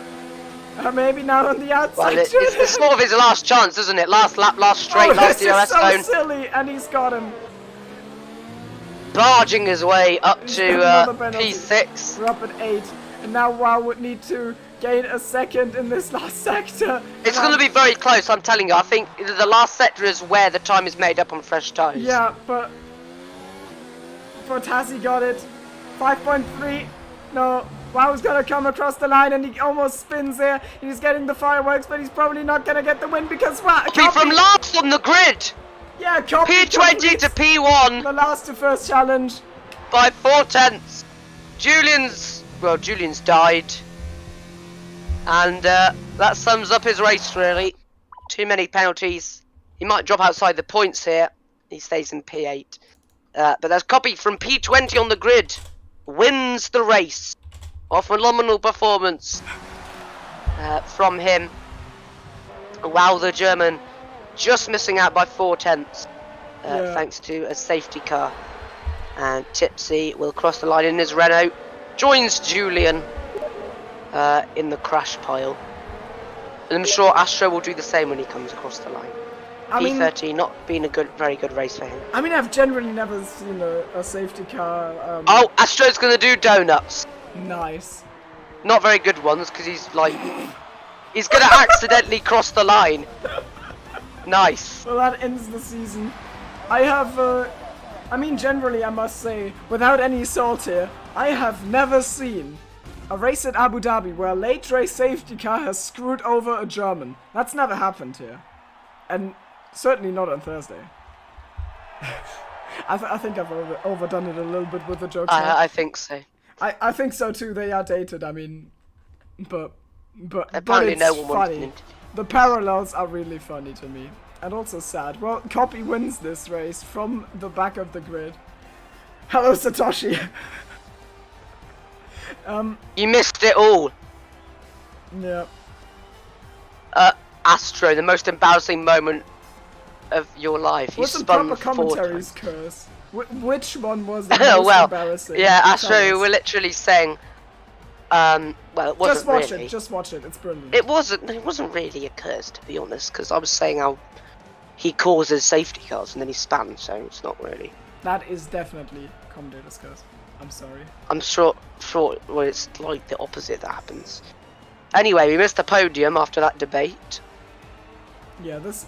Maybe now on the outside. Well, it's sort of his last chance, isn't it? Last lap, last straight, last this DRS is so zone. silly, and he's got him. Barging his way up He's to got another penalty. P6. We're up at 8, and now WoW would need to gain a second in this last sector. It's going to be very close, I'm telling you. I think the last sector is where the time is made up on fresh tyres. Yeah, but has he got it? 5.3. No, WoW's gonna come across the line, and he almost spins there. He's getting the fireworks, but he's probably not gonna get the win because Copy from last on the grid. Yeah, Copy P20 to P1 the last to first challenge by 4/10. Julian's died, and that sums up his race really. Too many penalties. He might drop outside the points here. He stays in P8. But there's Copy from P20 on the grid. Wins the race. A phenomenal performance from him. Wow, the German just missing out by 4/10 thanks to a safety car. And Tipsy will cross the line in his Renault. Joins Julian in the crash pile. And I'm sure Astro will do the same when he comes across the line. P13 not been a very good race for him. I mean, I've generally never seen a safety car. Oh, Astro's gonna do donuts. Nice. Not very good ones, because he's gonna accidentally cross the line. Nice. Well, that ends the season. I have, I mean, generally, I must say, without any salt here, I have never seen a race at Abu Dhabi where a late race safety car has screwed over a German. That's never happened here. And certainly not on Thursday. I think I've overdone it a little bit with the jokes. I think so. I think so too. They are dated. I mean, but Apparently it's no one wants funny. an interview. The parallels are really funny to me, and also sad. Well, Copy wins this race from the back of the grid. Hello, Satoshi. You missed it all. Yeah. Astro, the most embarrassing moment of your life. You What's the spun proper 4 commentaries times. curse? Which one was the most Well, embarrassing? yeah, Tell Astro, us. we're literally saying, well, it wasn't Just watch really. it. Just watch it. It's brilliant. It wasn't really a curse, to be honest, because I was saying how he causes safety cars and then he spans, so it's not really. That is definitely commentator's curse. I'm sorry. I'm sure well, it's like the opposite that happens. Anyway, we missed the podium after that debate. Yeah, this.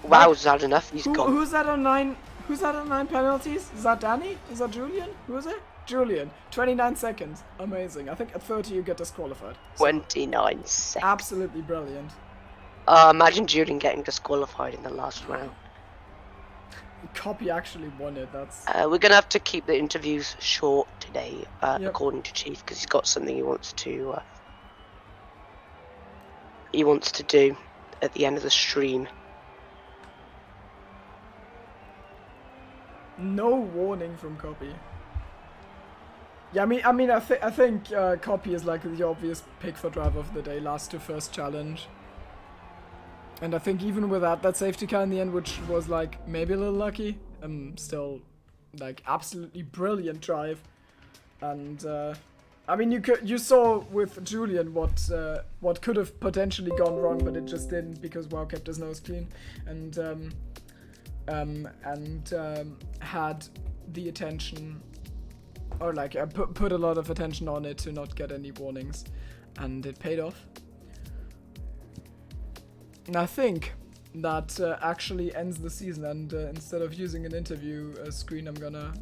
Wow's had enough. He's gone. Who's that on 9? Who's that on 9 penalties? Is that Danny? Is that Julian? Who is it? Julian. 29 seconds. Amazing. I think at 30 you get disqualified. So, 29 seconds. absolutely brilliant. Imagine Julian getting disqualified in the last round. Copy actually won it. That's. We're gonna have to keep the interviews short today, Yep. according to Chief, because he's got something he wants to do at the end of the stream. No warning from Copy. Yeah, I think Copy is like the obvious pick for driver of the day, last to first challenge. And I think even without that safety car in the end, which was like maybe a little lucky, still like absolutely brilliant drive. And I mean, you saw with Julian what could have potentially gone wrong, but it just didn't because WoW kept his nose clean and had the attention, or like put a lot of attention on it to not get any warnings, and it paid off. And I think that actually ends the season, and instead of using an interview screen, I'm gonna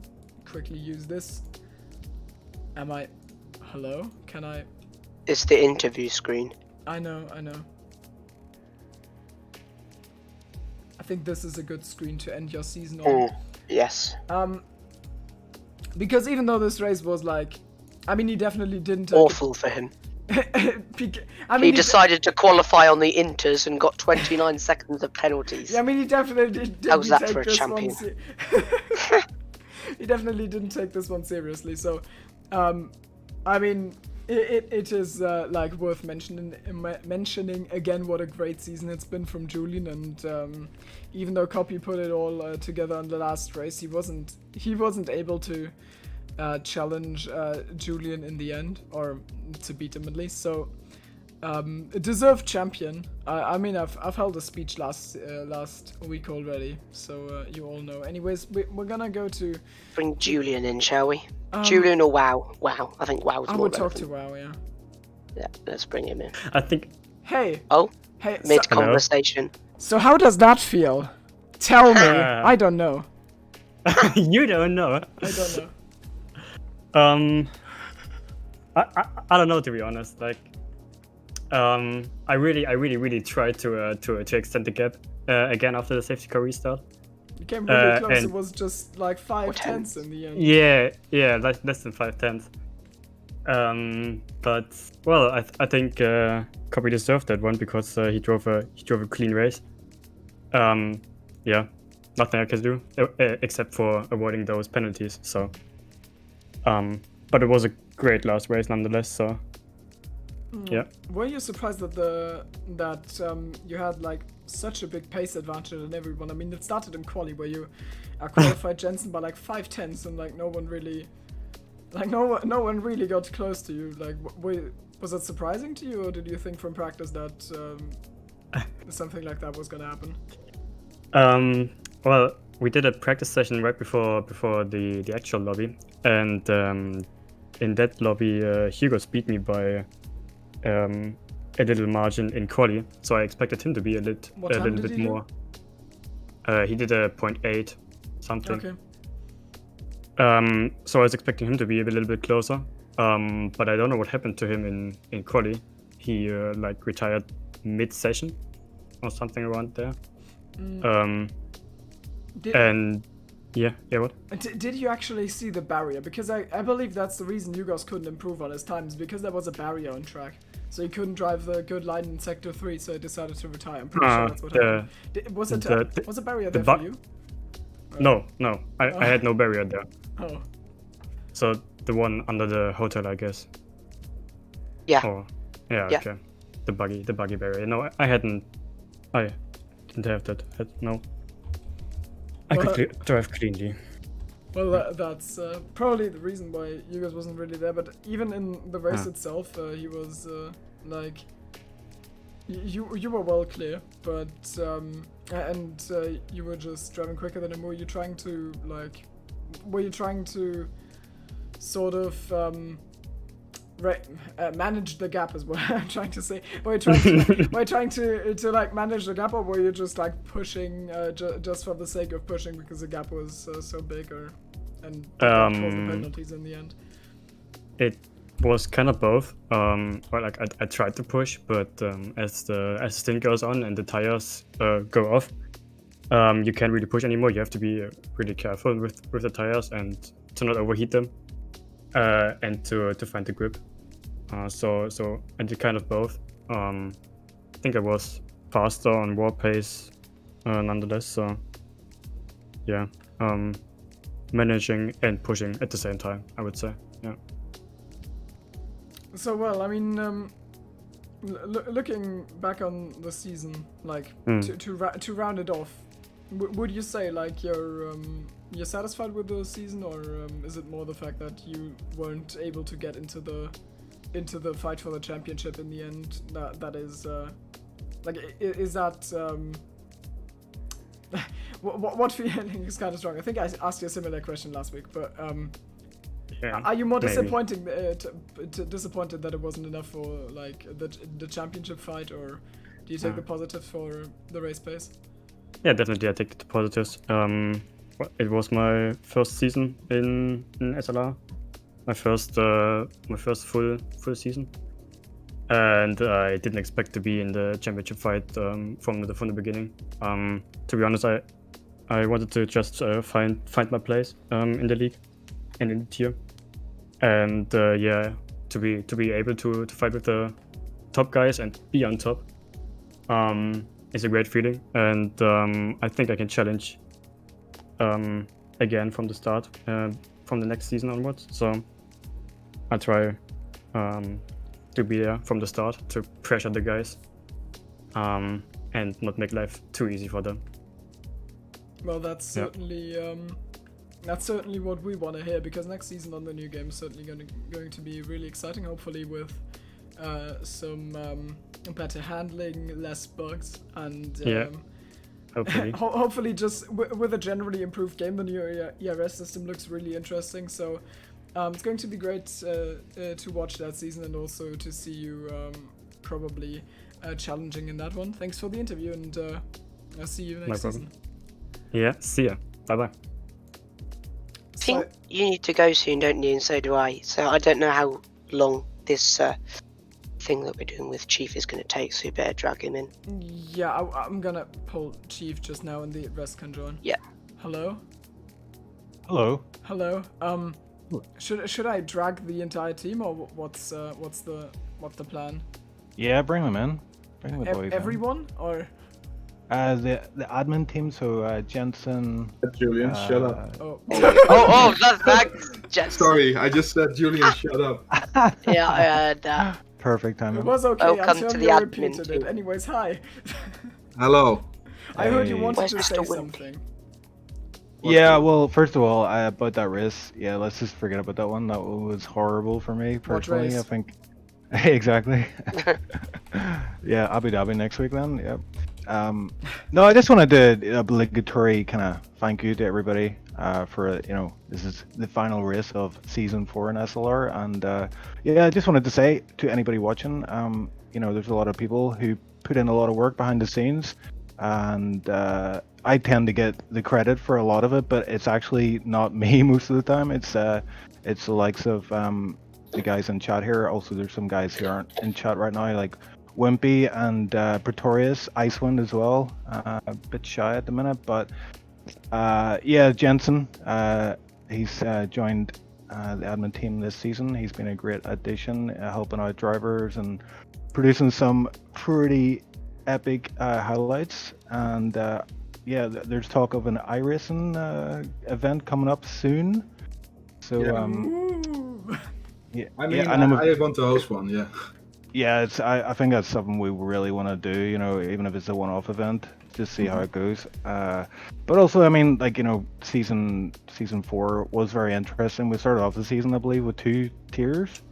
quickly use this. Hello? Can I? It's the interview screen. I know. I think this is a good screen to end your season on. Yes. Because even though this race was like, I mean, he definitely didn't. Awful for him. He decided to qualify on the inters and got 29 seconds of penalties. Yeah, I mean, he definitely didn't How's that take for a this champion? one. He definitely didn't take this one seriously. So, I mean, it is like worth mentioning again what a great season it's been from Julian. And even though Copy put it all together on the last race, he wasn't able to challenge Julian in the end, or to beat him at least. So A deserved champion. I mean, I've held a speech last week already, so you all know. Anyways, we're gonna go to. Bring Julian in, shall we? Julian or Wow? Wow. I think Wow's I more would talk to relevant. WoW, yeah. Yeah, let's bring him in. I think. Hey. Oh, Hey. mid-conversation. So how does that feel? Tell me. I don't know. You don't know. I don't know. I don't know, to be honest. Like, I really tried to extend the gap again after the safety car restart. You came really close. and- It was just like 5/10 in the end. Yeah, less than 5/10. But well, I think Copy deserved that one because he drove a clean race. Yeah, nothing I can do except for avoiding those penalties. So, but it was a great last race nonetheless. So, yeah. Were you surprised that you had like such a big pace advantage on everyone? I mean, it started in quali where you qualified Jensen by like 5/10 and like no one really got close to you. Like, was that surprising to you, or did you think from practice that something like that was gonna happen? Well, we did a practice session right before the actual lobby, and in that lobby, Hugo beat me by a little margin in quali, so I expected him to be a little bit more. He did a 0.8 something. Okay. So I was expecting him to be a little bit closer, but I don't know what happened to him in quali. He like retired mid-session or something around there. And yeah, what? Did you actually see the barrier? Because I believe that's the reason you guys couldn't improve on his times, because there was a barrier on track. So he couldn't drive the good line in Sector 3, so he decided to retire. I'm pretty sure that's what happened. Was a barrier there for you? No. I had no barrier there. Oh. So the one under the hotel, I guess. Yeah. Oh, yeah. Okay. The buggy barrier. No, I didn't have that. No. I could drive cleanly. Well, that's probably the reason why you guys wasn't really there. But even in the race itself, he was like, you were well clear, but you were just driving quicker than him. Were you trying to sort of manage the gap is what I'm trying to say. Were you trying to like manage the gap, or were you just like pushing just for the sake of pushing because the gap was so big, and caused the penalties in the end? It was kind of both. Well, like I tried to push, but as the stint goes on and the tires go off, you can't really push anymore. You have to be really careful with the tires and to not overheat them, and to find the grip. So I did kind of both. I think I was faster on war pace nonetheless. So yeah, managing and pushing at the same time, I would say. Yeah. So well, I mean, looking back on the season, like to round it off, would you say like you're satisfied with the season, or is it more the fact that you weren't able to get into the fight for the championship in the end? That is like, is that what feeling is kind of strong? I think I asked you a similar question last week, but Yeah, are you more maybe. disappointed that it wasn't enough for like the championship fight, or do you take the positives for the race pace? Yeah, definitely I take the positives. It was my first season in SLR, my first full season, and I didn't expect to be in the championship fight from the beginning. To be honest, I wanted to just find my place in the league and in the tier, and yeah, to be able to fight with the top guys and be on top is a great feeling, and I think I can challenge again from the start, from the next season onwards. So I try to be there from the start to pressure the guys, and not make life too easy for them. Well, that's certainly what we want to hear, because next season on the new game is certainly going to be really exciting. Hopefully with some better handling, less bugs, and Hopefully. hopefully just with a generally improved game. The new ERS system looks really interesting, so it's going to be great to watch that season and also to see you probably challenging in that one. Thanks for the interview, and I'll see you next season. Yeah, see ya. Bye-bye. I think you need to go soon, don't you? And so do I. So I don't know how long this thing that we're doing with Chief is going to take, so you better drag him in. Yeah, I'm gonna pull Chief just now and the rest can join. Yeah. Hello? Hello. Hello. Should I drag the entire team, or what's the plan? Yeah, bring them in. Bring the boys Everyone, or? The admin team, so Jensen. Julian, shut up. Oh, that's just. Sorry, I just said Julian, shut up. Yeah, I heard that. Perfect timing. It was okay Welcome until to the you admin repeated it. team. Anyways, hi. Hello. I heard you Hey. wanted Where's to Mr. say Wimpy? something. Yeah, well, first of all, about that race, yeah, let's just forget about that one. That was horrible for me personally. race? I think exactly. Yeah, Abu Dhabi next week then. Yep. No, I just wanted to obligatory kind of thank you to everybody for this is the final race of season 4 in SLR, and yeah, I just wanted to say to anybody watching, there's a lot of people who put in a lot of work behind the scenes, and I tend to get the credit for a lot of it, but it's actually not me most of the time. It's the likes of the guys in chat here. Also, there's some guys who aren't in chat right now, like Wimpy and Pretorius, Icewind as well. A bit shy at the minute, but yeah, Jensen, he's joined the admin team this season. He's been a great addition, helping out drivers and producing some pretty epic highlights. And yeah, there's talk of an iRacing event coming up soon. So Yeah. Ooh. yeah, I mean, yeah, and I want to host one, yeah. yeah, I think that's something we really want to do, even if it's a one-off event, just see how it goes. But also, I mean, season 4 was very interesting. We started off the season, I believe, with 2 tiers,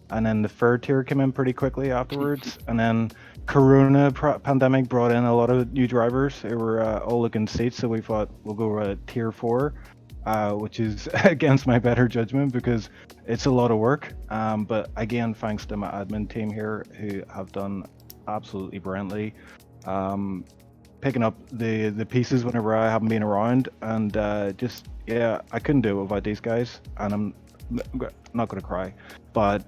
and then the 3rd tier came in pretty quickly afterwards, and then Corona pandemic brought in a lot of new drivers. They were all looking seats, so we thought we'll go with tier 4, which is against my better judgment because it's a lot of work. But again, thanks to my admin team here who have done absolutely brilliantly, picking up the pieces whenever I haven't been around, and just yeah, I couldn't do it without these guys, and I'm not gonna cry, but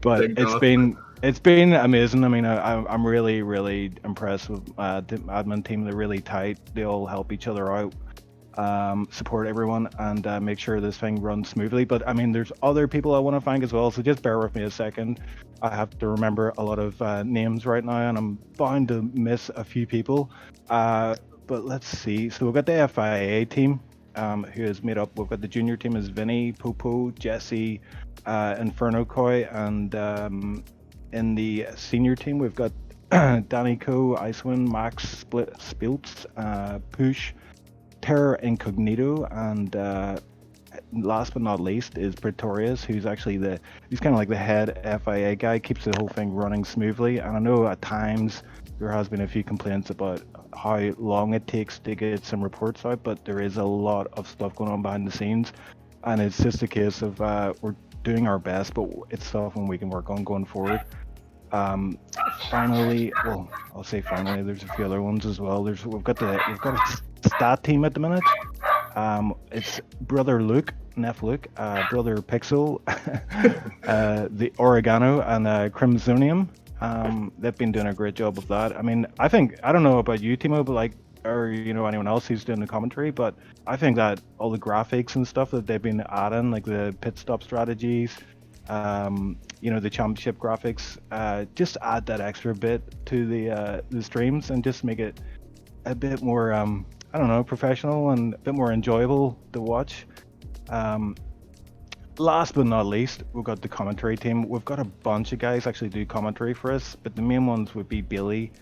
but Thank God. it's been amazing. I mean, I'm really impressed with the admin team. They're really tight. They all help each other out, support everyone, and make sure this thing runs smoothly. But I mean, there's other people I want to thank as well, so just bear with me a second. I have to remember a lot of names right now, and I'm bound to miss a few people. But let's see. So we've got the FIA team, who is made up. We've got the junior team is Vinny, Popo, Jesse, Inferno Koi, and in the senior team we've got Danny Co, Icewind, Max, Spiltz, Push, Terror Incognito, and last but not least is Pretorius, who's actually he's kind of like the head FIA guy, keeps the whole thing running smoothly. And I know at times there has been a few complaints about how long it takes to get some reports out, but there is a lot of stuff going on behind the scenes, and it's just a case of we're doing our best, but it's something we can work on going forward. Finally, well, I'll say finally, there's a few other ones as well. We've got a stat team at the minute. It's brother Luke, Nef Luke, brother Pixel, the Oregano, and Crimsonium. They've been doing a great job of that. I mean, I don't know about you, Timo, but or anyone else who's doing the commentary, but I think that all the graphics and stuff that they've been adding, like the pit stop strategies, the championship graphics, just add that extra bit to the streams and just make it a bit more professional and a bit more enjoyable to watch. Last but not least, we've got the commentary team. We've got a bunch of guys actually do commentary for us, but the main ones would be Billy,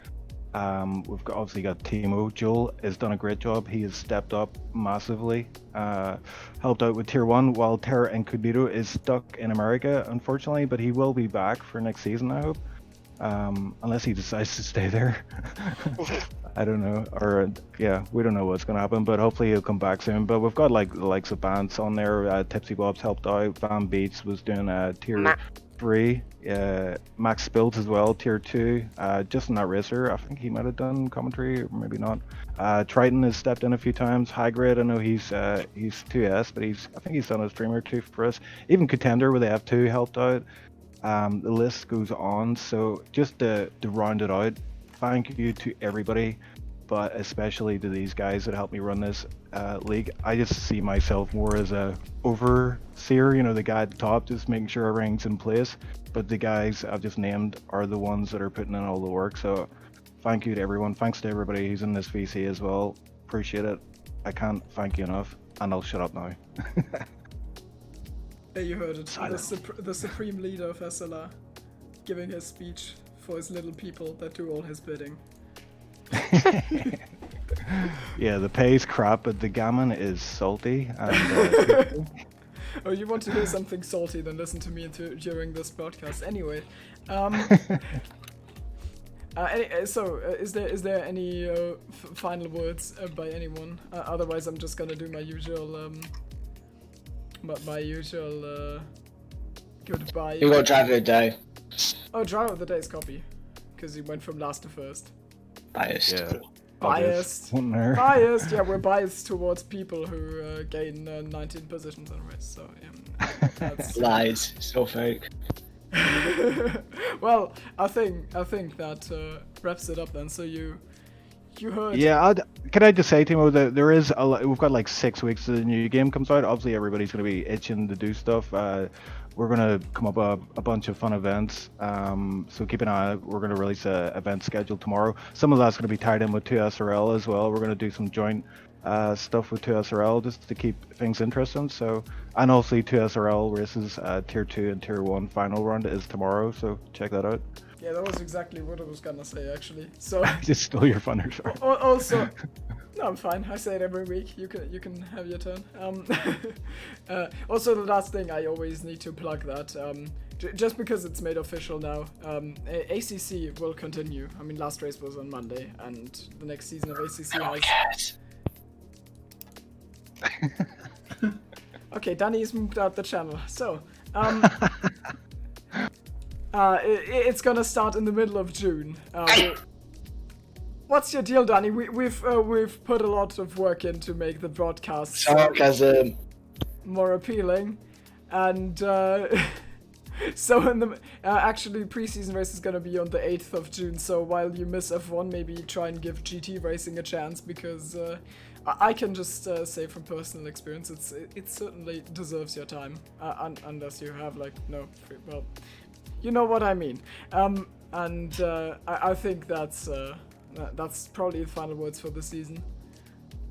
obviously got Timo. Joel has done a great job. He has stepped up massively, helped out with Tier 1, while Terra Incognito is stuck in America, unfortunately, but he will be back for next season, I hope. Unless he decides to stay there. I don't know. Or, yeah, we don't know what's going to happen, but hopefully he'll come back soon. But we've got like the likes of Vance on there. Tipsy Bob's helped out. Van Beats was doing Tier 3. Max Spills as well, Tier 2. Justin That Racer, I think he might have done commentary, or maybe not. Triton has stepped in a few times. High Grade, I know he's 2S, but I think he's done a stream or two for us. Even Contender with the F2 helped out. The list goes on, so just to round it out, thank you to everybody, but especially to these guys that helped me run this league. I just see myself more as a overseer, you know, the guy at the top, just making sure everything's in place, but the guys I've just named are the ones that are putting in all the work. So thank you to everyone. Thanks to everybody who's in this VC as well. Appreciate it. I can't thank you enough, and I'll shut up now. Yeah, you heard it. The supreme leader of SLR giving his speech for his little people that do all his bidding. Yeah, the pay's crap, but the gammon is salty. And, Oh, you want to hear something salty? Then listen to me during this broadcast. Anyway, is there any final words by anyone? Otherwise, I'm just gonna do my usual goodbye. You got driver of the day. Oh, driver of the day is copy, because he went from last to first. Biased. yeah. Biased. Biased. Yeah, we're biased towards people who gain 19 positions in a race. So yeah, that's... Lies. So fake. Well, I think that wraps it up then. So you heard. Yeah, can I just say, Timo, that there is we've got like 6 weeks till the new game comes out. Obviously, everybody's going to be itching to do stuff. We're going to come up a bunch of fun events. So keep an eye out. We're going to release a event schedule tomorrow. Some of that's going to be tied in with 2SRL as well. We're going to do some joint stuff with 2SRL just to keep things interesting. So, and also 2SRL races Tier 2 and Tier 1 final round is tomorrow. So check that out. Yeah, that was exactly what I was gonna say actually. So I just stole your thunder. Sorry. Also, no, I'm fine. I say it every week. You can have your turn. Also, the last thing I always need to plug that just because it's made official now. ACC will continue. I mean, last race was on Monday, and the next season of ACC has. Okay, Danny's moved out the channel. So, it's gonna start in the middle of June. What's your deal, Danny? We've put a lot of work in to make the broadcast Sarcasm. more appealing, and so in the actually preseason race is gonna be on the 8th of June. So while you miss F1, maybe try and give GT racing a chance, because I can just say from personal experience, it certainly deserves your time, unless you have like no free, well. You know what I mean. I think that's probably the final words for the season,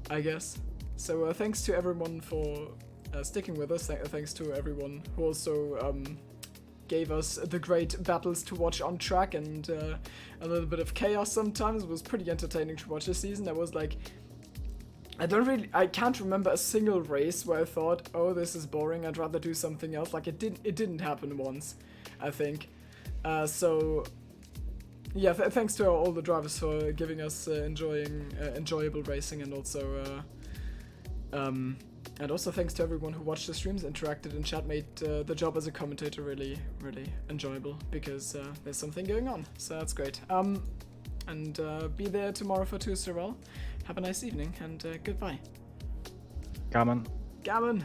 I guess. So thanks to everyone for sticking with us. Thanks to everyone who also gave us the great battles to watch on track, and a little bit of chaos sometimes. It was pretty entertaining to watch this season. There was like, I can't remember a single race where I thought, oh, this is boring, I'd rather do something else. Like it didn't happen once, I think. So yeah, thanks to all the drivers for giving us enjoyable racing, and also thanks to everyone who watched the streams, interacted in chat, made the job as a commentator really, really enjoyable, because there's something going on. So that's great. And be there tomorrow for 2SRL. Have a nice evening, and goodbye. Gammon. Gammon.